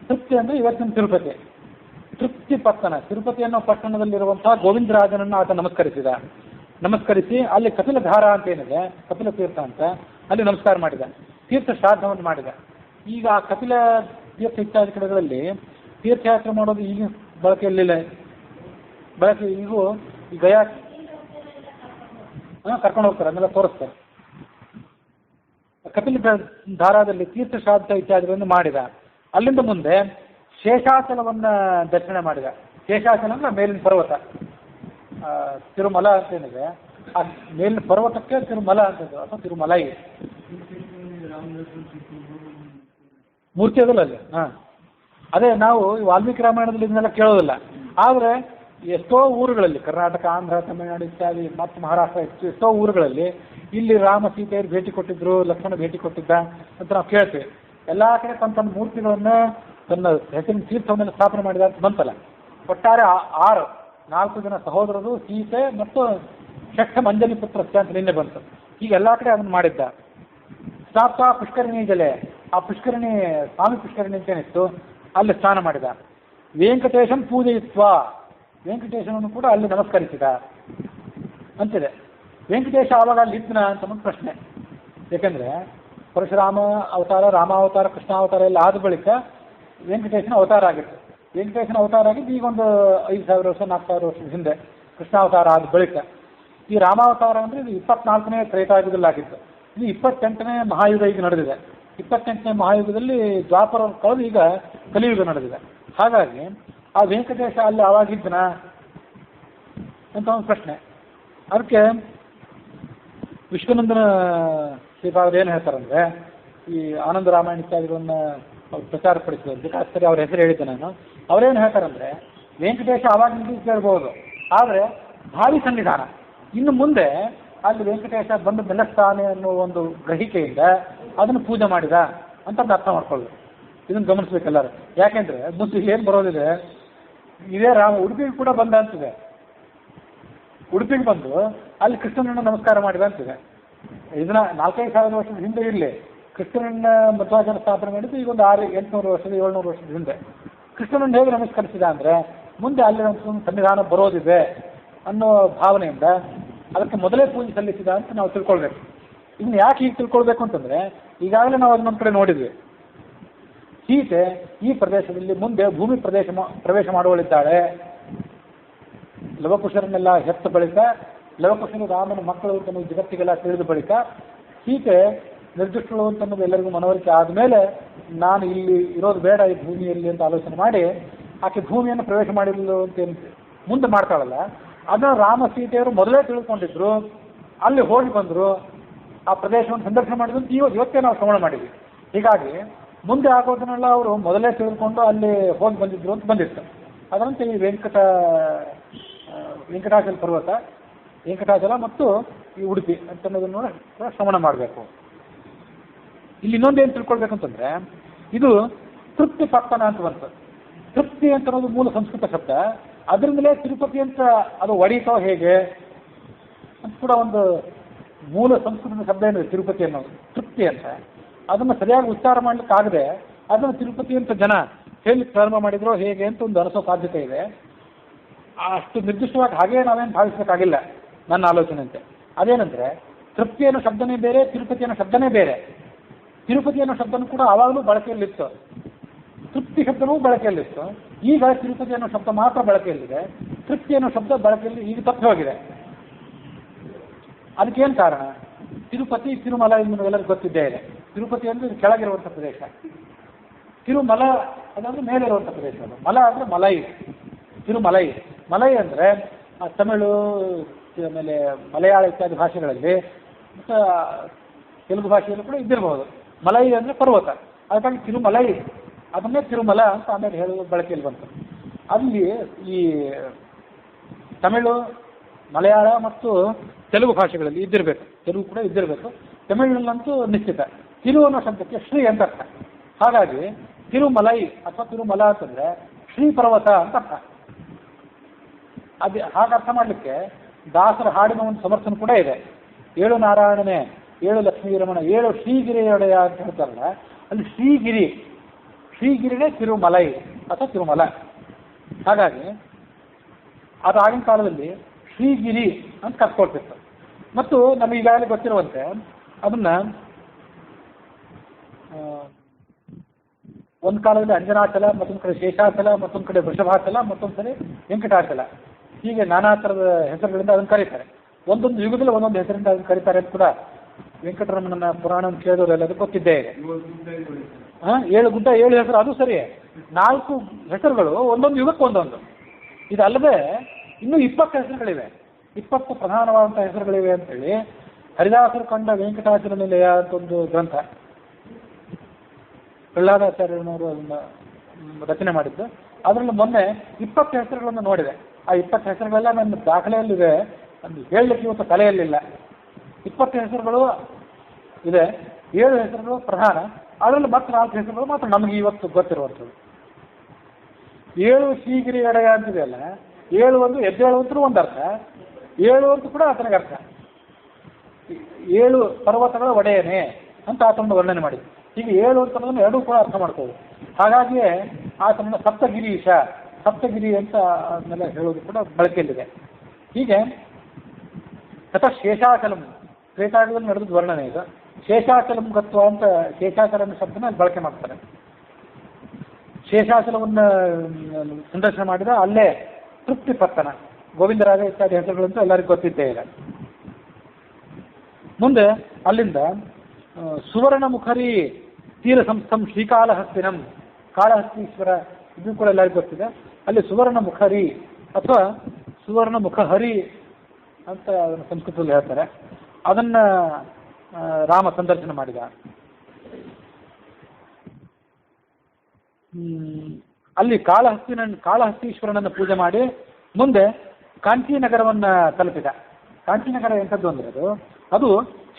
ತೃಪ್ತಿ ಅಂದರೆ ಇವತ್ತಿನ ತಿರುಪತಿ. ತೃಪ್ತಿಪತ್ತನ, ತಿರುಪತಿ ಅನ್ನೋ ಪಟ್ಟಣದಲ್ಲಿರುವಂತಹ ಗೋವಿಂದರಾಜನನ್ನು ಆತ ನಮಸ್ಕರಿಸಿ ಅಲ್ಲಿ ಕಪಿಲಧಾರ ಅಂತ ಏನಿದೆ, ಕಪಿಲ ತೀರ್ಥ ಅಂತ, ಅಲ್ಲಿ ನಮಸ್ಕಾರ ಮಾಡಿದ. ತೀರ್ಥ ಶ್ರಾದ್ದವನ್ನು ಮಾಡಿದ. ಈಗ ಆ ಕಪಿಲ ತೀರ್ಥ ಇತ್ಯಾದಿ ಕಡೆಗಳಲ್ಲಿ ತೀರ್ಥಯಾತ್ರೆ ಮಾಡೋದು ಈಗ ಬಳಕೆಯಲ್ಲಿಲ್ಲ. ಈಗೂ ಈ ಗಯಾ ಕರ್ಕೊಂಡು ಹೋಗ್ತಾರೆ, ಅದನ್ನೆಲ್ಲ ತೋರಿಸ್ತಾರೆ. ಕಪಿಲ ಧಾರಾದಲ್ಲಿ ತೀರ್ಥ ಶ್ರಾದ್ದ ಇತ್ಯಾದಿಗಳನ್ನು ಮಾಡಿದ. ಅಲ್ಲಿಂದ ಮುಂದೆ ಶೇಷಾಚಲವನ್ನು ದರ್ಶನ ಮಾಡಿದ. ಶೇಷಾಚಲ ಅಂದ್ರೆ ಮೇಲಿನ ಪರ್ವತ, ತಿರುಮಲ ಅಂತ ಏನಿದೆ, ಆ ಮೇಲಿನ ಪರ್ವತಕ್ಕೆ ತಿರುಮಲ ಅಂತದ್ದು, ಅಥವಾ ತಿರುಮಲೈ ಮೂರ್ತಿ ಅದಲ್ಲ ಅಲ್ಲಿ. ಅದೇ ನಾವು ವಾಲ್ಮೀಕಿ ರಾಮಾಯಣದಲ್ಲಿ ಇದನ್ನೆಲ್ಲ ಕೇಳೋದಿಲ್ಲ. ಆದರೆ ಎಷ್ಟೋ ಊರುಗಳಲ್ಲಿ, ಕರ್ನಾಟಕ, ಆಂಧ್ರ, ತಮಿಳುನಾಡು ಇತ್ಯಾದಿ ಮತ್ತು ಮಹಾರಾಷ್ಟ್ರ ಎಷ್ಟೋ ಊರುಗಳಲ್ಲಿ ಇಲ್ಲಿ ರಾಮ ಸೀತೆಯರು ಭೇಟಿ ಕೊಟ್ಟಿದ್ರು, ಲಕ್ಷ್ಮಣ ಭೇಟಿ ಕೊಟ್ಟಿದ್ದ ಅಂತ ನಾವು ಕೇಳ್ತೀವಿ. ಎಲ್ಲ ಕಡೆ ತನ್ನ ಮೂರ್ತಿಗಳನ್ನು ತನ್ನ ಹೆಸರಿನ ತೀರ್ಥವನ್ನೆಲ್ಲ ಸ್ಥಾಪನೆ ಮಾಡಿದ ಅಂತ ಬಂತಲ್ಲ. ಒಟ್ಟಾರೆ 4 ಜನ ಸಹೋದರರು, ಸೀತೆ ಮತ್ತು ಷಷ್ಠ ಮಂಜಲಿ ಪುತ್ರಸ್ಯ ಅಂತ ನಿನ್ನೆ ಬಂತು. ಈಗ ಎಲ್ಲ ಕಡೆ ಅದನ್ನು ಮಾಡಿದ್ದ. ಸ್ನಾಪ್ತ ಪುಷ್ಕರಣಿ ಜಲೆ, ಆ ಪುಷ್ಕರಣಿ ಸ್ವಾಮಿ ಪುಷ್ಕರಣಿ ಅಂತೇನಿತ್ತು ಅಲ್ಲಿ ಸ್ನಾನ ಮಾಡಿದ. ವೆಂಕಟೇಶನ್ ಪೂಜಯಿತ್ವ, ವೆಂಕಟೇಶನನ್ನು ಕೂಡ ಅಲ್ಲಿ ನಮಸ್ಕರಿಸಿದ ಅಂತಿದೆ. ವೆಂಕಟೇಶ ಆವಾಗ ಅಲ್ಲಿ ಇದ್ನ ಅಂತ ಒಂದು ಪ್ರಶ್ನೆ. ಯಾಕೆಂದರೆ ಪರಶುರಾಮ ಅವತಾರ, ರಾಮಾವತಾರ, ಕೃಷ್ಣಾವತಾರ ಎಲ್ಲ ಆದ ಬಳಿಕ ವೆಂಕಟೇಶನ ಅವತಾರ ಆಗಿತ್ತು. ವೆಂಕಟೇಶನ ಅವತಾರ ಆಗಿದ್ದು ಈಗ ಒಂದು 5000 ವರ್ಷ 4000 ವರ್ಷದ ಹಿಂದೆ, ಕೃಷ್ಣಾವತಾರ ಆದ ಬಳಿಕ. ಈ ರಾಮಾವತಾರ ಅಂದರೆ ಇದು 24ನೇ ತ್ರೇತಾಯುಗದಲ್ಲಾಗಿತ್ತು. ಇದು 28ನೇ ಮಹಾಯುಗ ಈಗ ನಡೆದಿದೆ. 28ನೇ ಮಹಾಯುಗದಲ್ಲಿ ದ್ವಾಪರ ಕಳೆದು ಈಗ ಕಲಿಯುಗ ನಡೆದಿದೆ. ಹಾಗಾಗಿ ಆ ವೆಂಕಟೇಶ ಅಲ್ಲಿ ಆವಾಗಿದ್ದನ ಅಂತ ಒಂದು ಪ್ರಶ್ನೆ. ಅದಕ್ಕೆ ವಿಶ್ವನಂದನ ಶ್ರೀಪಾದರು ಏನು ಹೇಳ್ತಾರಂದ್ರೆ, ಈ ಆನಂದ ರಾಮಾಯಣ ಇತ್ಯಾದಿಗಳನ್ನು ಅವ್ರು ಪ್ರಚಾರಪಡಿಸಿದಂತೆ ಆಶ್ಚರ್ಯ ಅವ್ರ ಹೆಸರು ಹೇಳಿದ್ದೆ ನಾನು. ಅವರೇನು ಹೇಳ್ತಾರಂದ್ರೆ, ವೆಂಕಟೇಶ ಆವಾಗಿಂದ ಕೇಳ್ಬೋದು, ಆದರೆ ಭಾವಿ ಸನ್ನಿಧಾನ ಇನ್ನು ಮುಂದೆ ಅಲ್ಲಿ ವೆಂಕಟೇಶ ಬಂದು ನೆಲೆಸ್ತಾನೆ ಅನ್ನೋ ಒಂದು ಗ್ರಹಿಕೆಯಿಂದ ಅದನ್ನು ಪೂಜೆ ಮಾಡಿದ ಅಂತ ಅರ್ಥ ಮಾಡ್ಕೊಳ್ಳೋದು. ಇದನ್ನು ಗಮನಿಸ್ಬೇಕೆಲ್ಲರೂ. ಯಾಕೆಂದರೆ ಮುಂದೆ ಏನು ಬರೋದಿದೆ, ಇದೇ ರಾಮ ಉಡುಪಿಗೆ ಕೂಡ ಬಂದ ಅಂತಿದೆ. ಉಡುಪಿಗೆ ಬಂದು ಅಲ್ಲಿ ಕೃಷ್ಣನನ್ನು ನಮಸ್ಕಾರ ಮಾಡಿದ ಅಂತಿದೆ. ಇದನ್ನ 4,000-5,000 ವರ್ಷದ ಹಿಂದೆ ಇರಲಿ, ಕೃಷ್ಣನನ್ನ ಮಧ್ವಾಚಾರ್ಯ ಸ್ಥಾಪನೆ ಮಾಡಿದ್ದು ಈಗ ಒಂದು 600-800 ವರ್ಷದ 700 ವರ್ಷದ ಹಿಂದೆ. ಕೃಷ್ಣನನ್ನು ಹೇಗೆ ನಮಸ್ಕರಿಸಿದ ಅಂದರೆ, ಮುಂದೆ ಅಲ್ಲಿ ಒಂದು ಸನ್ನಿಧಾನ ಬರೋದಿದೆ ಅನ್ನೋ ಭಾವನೆಯಿಂದ ಅದಕ್ಕೆ ಮೊದಲೇ ಪೂಜೆ ಸಲ್ಲಿಸಿದ ಅಂತ ನಾವು ತಿಳ್ಕೊಳ್ಬೇಕು. ಇನ್ನು ಯಾಕೆ ಹೀಗೆ ತಿಳ್ಕೊಳ್ಬೇಕು ಅಂತಂದರೆ, ಈಗಾಗಲೇ ನಾವು ಅದನ್ನೊಂದು ಕಡೆ ನೋಡಿದ್ವಿ. ಸೀತೆ ಈ ಪ್ರದೇಶದಲ್ಲಿ ಮುಂದೆ ಭೂಮಿ ಪ್ರವೇಶ ಮಾಡುವಳಿದ್ದಾಳೆ. ಲವಕುಶರನ್ನೆಲ್ಲ ಹೆತ್ತ ಬಳಿಕ, ಲವಕುಶರು ರಾಮನ ಮಕ್ಕಳು ಅಂತ ಜಗತ್ತಿಗೆಲ್ಲ ತಿಳಿದ ಬಳಿಕ, ಸೀತೆ ನಿರ್ದಿಷ್ಟಳು ಅಂತನ್ನೋದು ಎಲ್ಲರಿಗೂ ಮನವರಿಕೆ ಆದಮೇಲೆ, ನಾನು ಇಲ್ಲಿ ಇರೋದು ಬೇಡ ಈ ಭೂಮಿಯಲ್ಲಿ ಅಂತ ಆಲೋಚನೆ ಮಾಡಿ ಆಕೆ ಭೂಮಿಯನ್ನು ಪ್ರವೇಶ ಮಾಡಿರಲು ಅಂತ ಮುಂದೆ ಮಾಡ್ತಾಳಲ್ಲ, ಅದನ್ನು ರಾಮ ಸೀತೆಯರು ಮೊದಲೇ ತಿಳ್ಕೊಂಡಿದ್ರು. ಅಲ್ಲಿ ಹೋಗಿ ಬಂದರು, ಆ ಪ್ರದೇಶವನ್ನು ಸಂದರ್ಶನ ಮಾಡಿದ್ರು ಅಂತ ಇವತ್ತೇ ನಾವು ಶ್ರವಣ ಮಾಡಿದ್ವಿ. ಹೀಗಾಗಿ ಮುಂದೆ ಆಗೋದನ್ನೆಲ್ಲ ಅವರು ಮೊದಲೇ ತಿಳಿದುಕೊಂಡು ಅಲ್ಲಿ ಹೋಗಿ ಬಂದಿದ್ರು ಅಂತ ಬಂದಿತ್ತು. ಅದರಂತೆ ಈ ವೆಂಕಟಾಚಲ ಪರ್ವತ, ವೆಂಕಟಾಚಲ ಮತ್ತು ಈ ಉಡುಪಿ ಅಂತನ್ನೋದನ್ನು ಶ್ರವಣ ಮಾಡಬೇಕು. ಇಲ್ಲಿ ಇನ್ನೊಂದೇನು ತಿಳ್ಕೊಳ್ಬೇಕಂತಂದ್ರೆ, ಇದು ತೃಪ್ತಿ ಪತ್ತನ ಅಂತ ಬಂತು. ತೃಪ್ತಿ ಅಂತ ಅನ್ನೋದು ಮೂಲ ಸಂಸ್ಕೃತ ಶಬ್ದ. ಅದರಿಂದಲೇ ತಿರುಪತಿ ಅಂತ ಅದು ಒಡೀತೋ ಹೇಗೆ ಅಂತ ಕೂಡ ಒಂದು ಮೂಲ ಸಂಸ್ಕೃತದ ಶಬ್ದ ಏನಿದೆ ತಿರುಪತಿ ಅನ್ನೋದು, ತೃಪ್ತಿ ಅಂತ. ಅದನ್ನು ಸರಿಯಾಗಿ ಉಚ್ಚಾರ ಮಾಡಲಿಕ್ಕಾಗದೆ ಅದನ್ನು ತಿರುಪತಿ ಅಂತ ಜನ ಹೇಳಿ ಪ್ರಾರಂಭ ಮಾಡಿದ್ರೋ ಹೇಗೆ ಅಂತ ಒಂದು ಅನಿಸೋ ಸಾಧ್ಯತೆ ಇದೆ. ಅಷ್ಟು ನಿರ್ದಿಷ್ಟವಾಗಿ ಹಾಗೇ ನಾವೇನು ಭಾವಿಸಬೇಕಾಗಿಲ್ಲ ನನ್ನ ಆಲೋಚನೆಯಂತೆ. ಅದೇನೆಂದರೆ, ತೃಪ್ತಿ ಅನ್ನೋ ಶಬ್ದನೇ ಬೇರೆ, ತಿರುಪತಿ ಅನ್ನೋ ಶಬ್ದನೇ ಬೇರೆ. ತಿರುಪತಿ ಅನ್ನೋ ಶಬ್ದನೂ ಕೂಡ ಆವಾಗಲೂ ಬಳಕೆಯಲ್ಲಿತ್ತು, ತೃಪ್ತಿ ಶಬ್ದನೂ ಬಳಕೆಯಲ್ಲಿತ್ತು. ಈಗ ತಿರುಪತಿ ಅನ್ನೋ ಶಬ್ದ ಮಾತ್ರ ಬಳಕೆಯಲ್ಲಿದೆ, ತೃಪ್ತಿ ಅನ್ನೋ ಶಬ್ದ ಬಳಕೆಯಲ್ಲಿ ಈಗ ತಪ್ಪಿ ಹೋಗಿದೆ. ಅದಕ್ಕೇನು ಕಾರಣ? ತಿರುಪತಿ ತಿರುಮಲ ಎಲ್ಲರಿಗೂ ಗೊತ್ತಿದ್ದೇ ಇದೆ. ತಿರುಪತಿ ಅಂದರೆ ಇದು ಕೆಳಗಿರುವಂಥ ಪ್ರದೇಶ, ತಿರುಮಲ ಅದಂದ್ರೆ ಮೇಲಿರುವಂಥ ಪ್ರದೇಶ. ಅದು ಮಲ ಅಂದರೆ ಮಲೈ, ತಿರುಮಲೈ. ಮಲೈ ಅಂದರೆ ತಮಿಳು, ಆಮೇಲೆ ಮಲಯಾಳ ಇತ್ಯಾದಿ ಭಾಷೆಗಳಲ್ಲಿ ಮತ್ತು ತೆಲುಗು ಭಾಷೆಯಲ್ಲೂ ಕೂಡ ಇದ್ದಿರಬಹುದು. ಮಲೈ ಅಂದರೆ ಪರ್ವತ, ಅದಕ್ಕಾಗಿ ತಿರುಮಲೈ, ಅದನ್ನೇ ತಿರುಮಲ ಅಂತ ಆಮೇಲೆ ಹೇಳುವ ಬಳಕೆಯಲ್ಲಿ ಬಂತು. ಅಲ್ಲಿ ಈ ತಮಿಳು, ಮಲಯಾಳ ಮತ್ತು ತೆಲುಗು ಭಾಷೆಗಳಲ್ಲಿ ಇದ್ದಿರಬೇಕು, ತೆಲುಗು ಕೂಡ ಇದ್ದಿರಬೇಕು. ತಮಿಳಿನಲ್ಲಂತೂ ನಿಶ್ಚಿತ. ತಿರು ಅನ್ನೋ ಶಬ್ದಕ್ಕೆ ಶ್ರೀ ಅಂತ ಅರ್ಥ. ಹಾಗಾಗಿ ತಿರುಮಲೈ ಅಥವಾ ತಿರುಮಲ ಅಂತಂದರೆ ಶ್ರೀ ಪರ್ವತ ಅಂತ ಅರ್ಥ. ಅದು ಹಾಗೆ ಅರ್ಥ ಮಾಡಲಿಕ್ಕೆ ದಾಸರ ಹಾಡಿನ ಒಂದು ಸಮರ್ಥನೆ ಕೂಡ ಇದೆ. 7 ನಾರಾಯಣನೇ, 7 ಲಕ್ಷ್ಮೀ ರಮಣ, 7 ಶ್ರೀಗಿರಿಯೊಡೆಯ ಅಂತ ಹೇಳ್ತಾರಲ್ಲ, ಅಲ್ಲಿ ಶ್ರೀಗಿರಿ, ಶ್ರೀಗಿರಿನೇ ತಿರುಮಲೈ ಅಥವಾ ತಿರುಮಲ. ಹಾಗಾಗಿ ಅದು ಆಗಿನ ಕಾಲದಲ್ಲಿ ಶ್ರೀಗಿರಿ ಅಂತ ಕರ್ಕೊಳ್ತಿತ್ತು. ಮತ್ತು ನಮಗೆ ಈಗಾಗಲೇ ಗೊತ್ತಿರುವಂತೆ ಅದನ್ನ ಒಂದು ಕಾಲದಲ್ಲಿ ಅಂಜನಾಚಲ, ಮತ್ತೊಂದು ಕಡೆ ಶೇಷಾಚಲ, ಮತ್ತೊಂದು ಕಡೆ ವೃಷಭಾಚಲ, ಮತ್ತೊಂದು ಕಡೆ ವೆಂಕಟಾಚಲ, ಹೀಗೆ ನಾನಾ ಥರದ ಹೆಸರುಗಳಿಂದ ಅದನ್ನು ಕರೀತಾರೆ. ಒಂದೊಂದು ಯುಗದಲ್ಲಿ ಒಂದೊಂದು ಹೆಸರಿಂದ ಅದನ್ನು ಕರೀತಾರೆ ಅಂತ ಕೂಡ ವೆಂಕಟರಮಣನ ಪುರಾಣ ಕೇಳಿದವರೆಲ್ಲರೂ ಗೊತ್ತಿದ್ದೇ ಇದೆ. 7 ಗುಡ್ಡ 7 ಹೆಸರು, ಅದು ಸರಿ. 4 ಹೆಸರುಗಳು ಒಂದೊಂದು ಯುಗಕ್ಕೆ ಒಂದೊಂದು. ಇದಲ್ಲದೆ ಇನ್ನೂ 20 ಹೆಸರುಗಳಿವೆ, 20 ಪ್ರಧಾನವಾದಂಥ ಹೆಸರುಗಳಿವೆ ಅಂತೇಳಿ ಹರಿದಾಸರು ಕಂಡ ವೆಂಕಟಾಚಲ ನಿಲಯ ಅಂತ ಒಂದು ಗ್ರಂಥ ಪ್ರಹ್ಲಾದಾಚಾರ್ಯನವರು ಅದನ್ನು ರಚನೆ ಮಾಡಿದ್ದು. ಅದರಲ್ಲಿ ಮೊನ್ನೆ 20 ಹೆಸರುಗಳನ್ನು ನೋಡಿದೆ. ಆ 20 ಹೆಸರುಗಳೆಲ್ಲ ನನ್ನ ದಾಖಲೆಯಲ್ಲಿದೆ, ಹೇಳಲಿಕ್ಕೆ ಇವತ್ತು ತಲೆಯಲ್ಲಿಲ್ಲ. 20 ಹೆಸರುಗಳು ಇದೆ, 7 ಹೆಸರುಗಳು ಪ್ರಧಾನ, ಅದರಲ್ಲಿ ಮತ್ತೆ 4 ಹೆಸರುಗಳು ಮಾತ್ರ ನಮಗೆ ಇವತ್ತು ಗೊತ್ತಿರುವಂಥದ್ದು. 7 ಶ್ರೀಗಿರಿ ಎಡೆಯ ಅಂತಿದೆಯಲ್ಲ, 7 ಒಂದು ಎದ್ದೇಳುವಂತರೂ ಒಂದು ಅರ್ಥ, 7 ಅಂತ ಕೂಡ ಆತನಿಗೆ ಅರ್ಥ. 7 ಪರ್ವತಗಳ ಒಡೆಯನೇ ಅಂತ ಆತನನ್ನು ವರ್ಣನೆ ಮಾಡಿದ್ದು. ಹೀಗೆ 7 ಅಂತ ಎರಡೂ ಕೂಡ ಅರ್ಥ ಮಾಡ್ಕೋದು. ಹಾಗಾಗಿಯೇ ಆತನನ್ನು ಸಪ್ತಗಿರೀಶ, ಸಪ್ತಗಿರಿ ಅಂತ ಅದನ್ನೆಲ್ಲ ಹೇಳೋದು ಕೂಡ ಬಳಕೆಯಲ್ಲಿದೆ. ಹೀಗೆ ತತಃ ಶೇಷಾಚಲಂ, ತ್ರೇತಾಯುಗದಲ್ಲಿ ನಡೆದ ವರ್ಣನೆ ಇದು. ಶೇಷಾಚಲಂ ಗತ್ವ ಅಂತ ಶೇಷಾಚಲನ ಶಬ್ದನ ಬಳಕೆ ಮಾಡ್ತಾರೆ. ಶೇಷಾಚಲವನ್ನು ಸಂದರ್ಶನ ಮಾಡಿದ ಅಲ್ಲೇ ತೃಪ್ತಿ ಪತ್ತನ, ಗೋವಿಂದರಾಜ ಇತ್ಯಾದಿ ಹೆಸರುಗಳಂತೂ ಎಲ್ಲರಿಗೂ ಗೊತ್ತಿದ್ದೇ ಇಲ್ಲ. ಮುಂದೆ ಅಲ್ಲಿಂದ ಸುವರ್ಣ ಮುಖರಿ ತೀರ ಸಂಸ್ಥಂ ಶ್ರೀಕಾಳಹಸ್ತಿನಂ, ಕಾಳಹಸ್ತೀಶ್ವರ, ಇದು ಕೂಡ ಎಲ್ಲರಿಗೂ ಗೊತ್ತಿದೆ. ಅಲ್ಲಿ ಸುವರ್ಣ ಮುಖರಿ ಅಥವಾ ಸುವರ್ಣ ಮುಖಹರಿ ಅಂತ ಅದನ್ನು ಸಂಸ್ಕೃತದಲ್ಲಿ ಹೇಳ್ತಾರೆ. ಅದನ್ನ ರಾಮ ಸಂದರ್ಶನ ಮಾಡಿದ. ಅಲ್ಲಿ ಕಾಳಹಸ್ತೀಶ್ವರನನ್ನು ಪೂಜೆ ಮಾಡಿ ಮುಂದೆ ಕಾಂಚೀನಗರವನ್ನು ತಲುಪಿದ. ಕಾಂಚೀನಗರ ಎಂಥದ್ದು ಅಂದರೆ ಅದು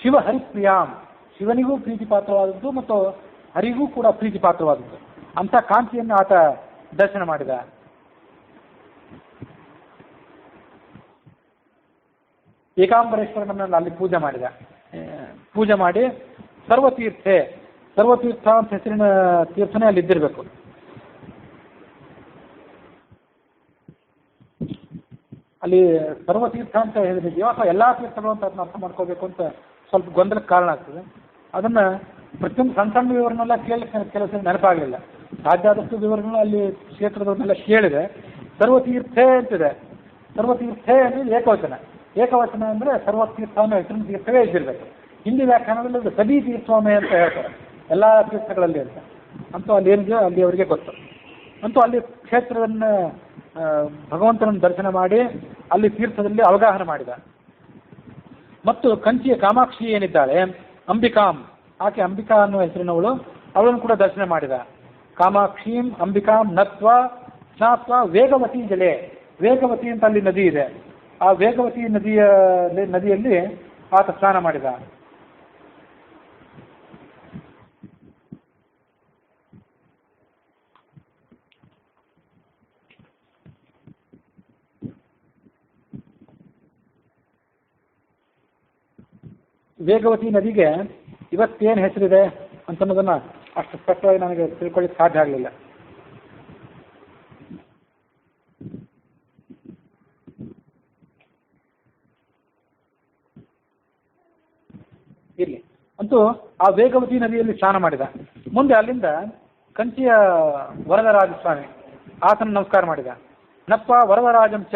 ಶಿವ ಹರಿಪ್ರಿಯಾಂ, ಶಿವನಿಗೂ ಪ್ರೀತಿ ಪಾತ್ರವಾದದ್ದು ಮತ್ತು ಹರಿಗೂ ಕೂಡ ಪ್ರೀತಿ ಪಾತ್ರವಾದದ್ದು ಅಂತ ಕಾಂಚಿಯನ್ನು ಆತ ದರ್ಶನ ಮಾಡಿದ. ಏಕಾಂಬರೇಶ್ವರನನ್ನು ಅಲ್ಲಿ ಪೂಜೆ ಮಾಡಿ ಸರ್ವತೀರ್ಥ ಅಂತ ಹೆಸರಿನ ತೀರ್ಥನೇ ಅಲ್ಲಿ ಇದ್ದಿರಬೇಕು. ಅಲ್ಲಿ ಸರ್ವತೀರ್ಥ ಅಂತ ಹೇಳಿದೆಯೋ ಅಥವಾ ಎಲ್ಲ ತೀರ್ಥಗಳು ಅಂತ ಅದನ್ನ ಅರ್ಥ ಮಾಡ್ಕೋಬೇಕು ಅಂತ ಸ್ವಲ್ಪ ಗೊಂದಲಕ್ಕೆ ಕಾರಣ ಆಗ್ತದೆ. ಅದನ್ನ ಪ್ರತಿಯೊಂದು ಸಣ್ಣ ಸಣ್ಣ ವಿವರನೆಲ್ಲ ಕೇಳಲಿಕ್ಕೆ ಕೆಲಸ ನೆನಪಾಗಲಿಲ್ಲ. ಸಾಧ್ಯ ಆದಷ್ಟು ವಿವರಗಳು ಅಲ್ಲಿ ಕ್ಷೇತ್ರದವನ್ನೆಲ್ಲ ಕೇಳಿದೆ. ಸರ್ವತೀರ್ಥೇ ಅಂತಿದೆ. ಸರ್ವತೀರ್ಥೇ ಅಂದರೆ ಏಕವಚನ ಅಂದರೆ ಸರ್ವತೀರ್ಥ ಅನ್ನೋ ಹೆಸರಿನ ತೀರ್ಥವೇ ಇದ್ದಿರಬೇಕು. ಹಿಂದಿ ವ್ಯಾಖ್ಯಾನದಲ್ಲಿ ಸದೀ ತೀರ್ಥವೇ ಅಂತ ಹೇಳ್ತಾರೆ, ಎಲ್ಲ ತೀರ್ಥಗಳಲ್ಲಿ ಅಂತ. ಅಂತೂ ಅಲ್ಲಿ ಏನಿದೆಯೋ ಅಲ್ಲಿ ಅವರಿಗೆ ಗೊತ್ತು. ಅಂತೂ ಅಲ್ಲಿ ಕ್ಷೇತ್ರವನ್ನು ಭಗವಂತನನ್ನು ದರ್ಶನ ಮಾಡಿ ಅಲ್ಲಿ ತೀರ್ಥದಲ್ಲಿ ಅವಗಾಹನ ಮಾಡಿದ. ಮತ್ತು ಕಂಚಿಯ ಕಾಮಾಕ್ಷಿ ಏನಿದ್ದಾಳೆ ಅಂಬಿಕಾಂ, ಆಕೆ ಅಂಬಿಕಾ ಅನ್ನುವ ಹೆಸರಿನವಳು, ಅವಳನ್ನು ಕೂಡ ದರ್ಶನ ಮಾಡಿದ. ಕಾಮಾಕ್ಷೀಂ ಅಂಬಿಕಾಂ ನತ್ವ ಸ್ನಾತ್ವ ವೇಗವತಿ ಜಲೆ, ವೇಗವತಿ ಅಂತ ಅಲ್ಲಿ ನದಿ ಇದೆ. ಆ ವೇಗವತಿ ನದಿಯಲ್ಲಿ ಆತ ಸ್ನಾನ ಮಾಡಿದ. ವೇಗವತಿ ನದಿಗೆ ಇವತ್ತೇನು ಹೆಸರಿದೆ ಅಂತನ್ನೋದನ್ನ ಅಷ್ಟು ಸ್ಪಷ್ಟವಾಗಿ ನನಗೆ ತಿಳ್ಕೊಳ್ಳಿಕ್ಕೆ ಸಾಧ್ಯ ಆಗಲಿಲ್ಲ. ಇರಲಿ, ಅಂತೂ ಆ ವೇಗವತಿ ನದಿಯಲ್ಲಿ ಸ್ನಾನ ಮಾಡಿದ. ಮುಂದೆ ಅಲ್ಲಿಂದ ಕಂಚಿಯ ವರದರಾಜ ಸ್ವಾಮಿ, ಆತನ ನಮಸ್ಕಾರ ಮಾಡಿದ. ನಪ್ಪ ವರವರಾಜಂ ಚ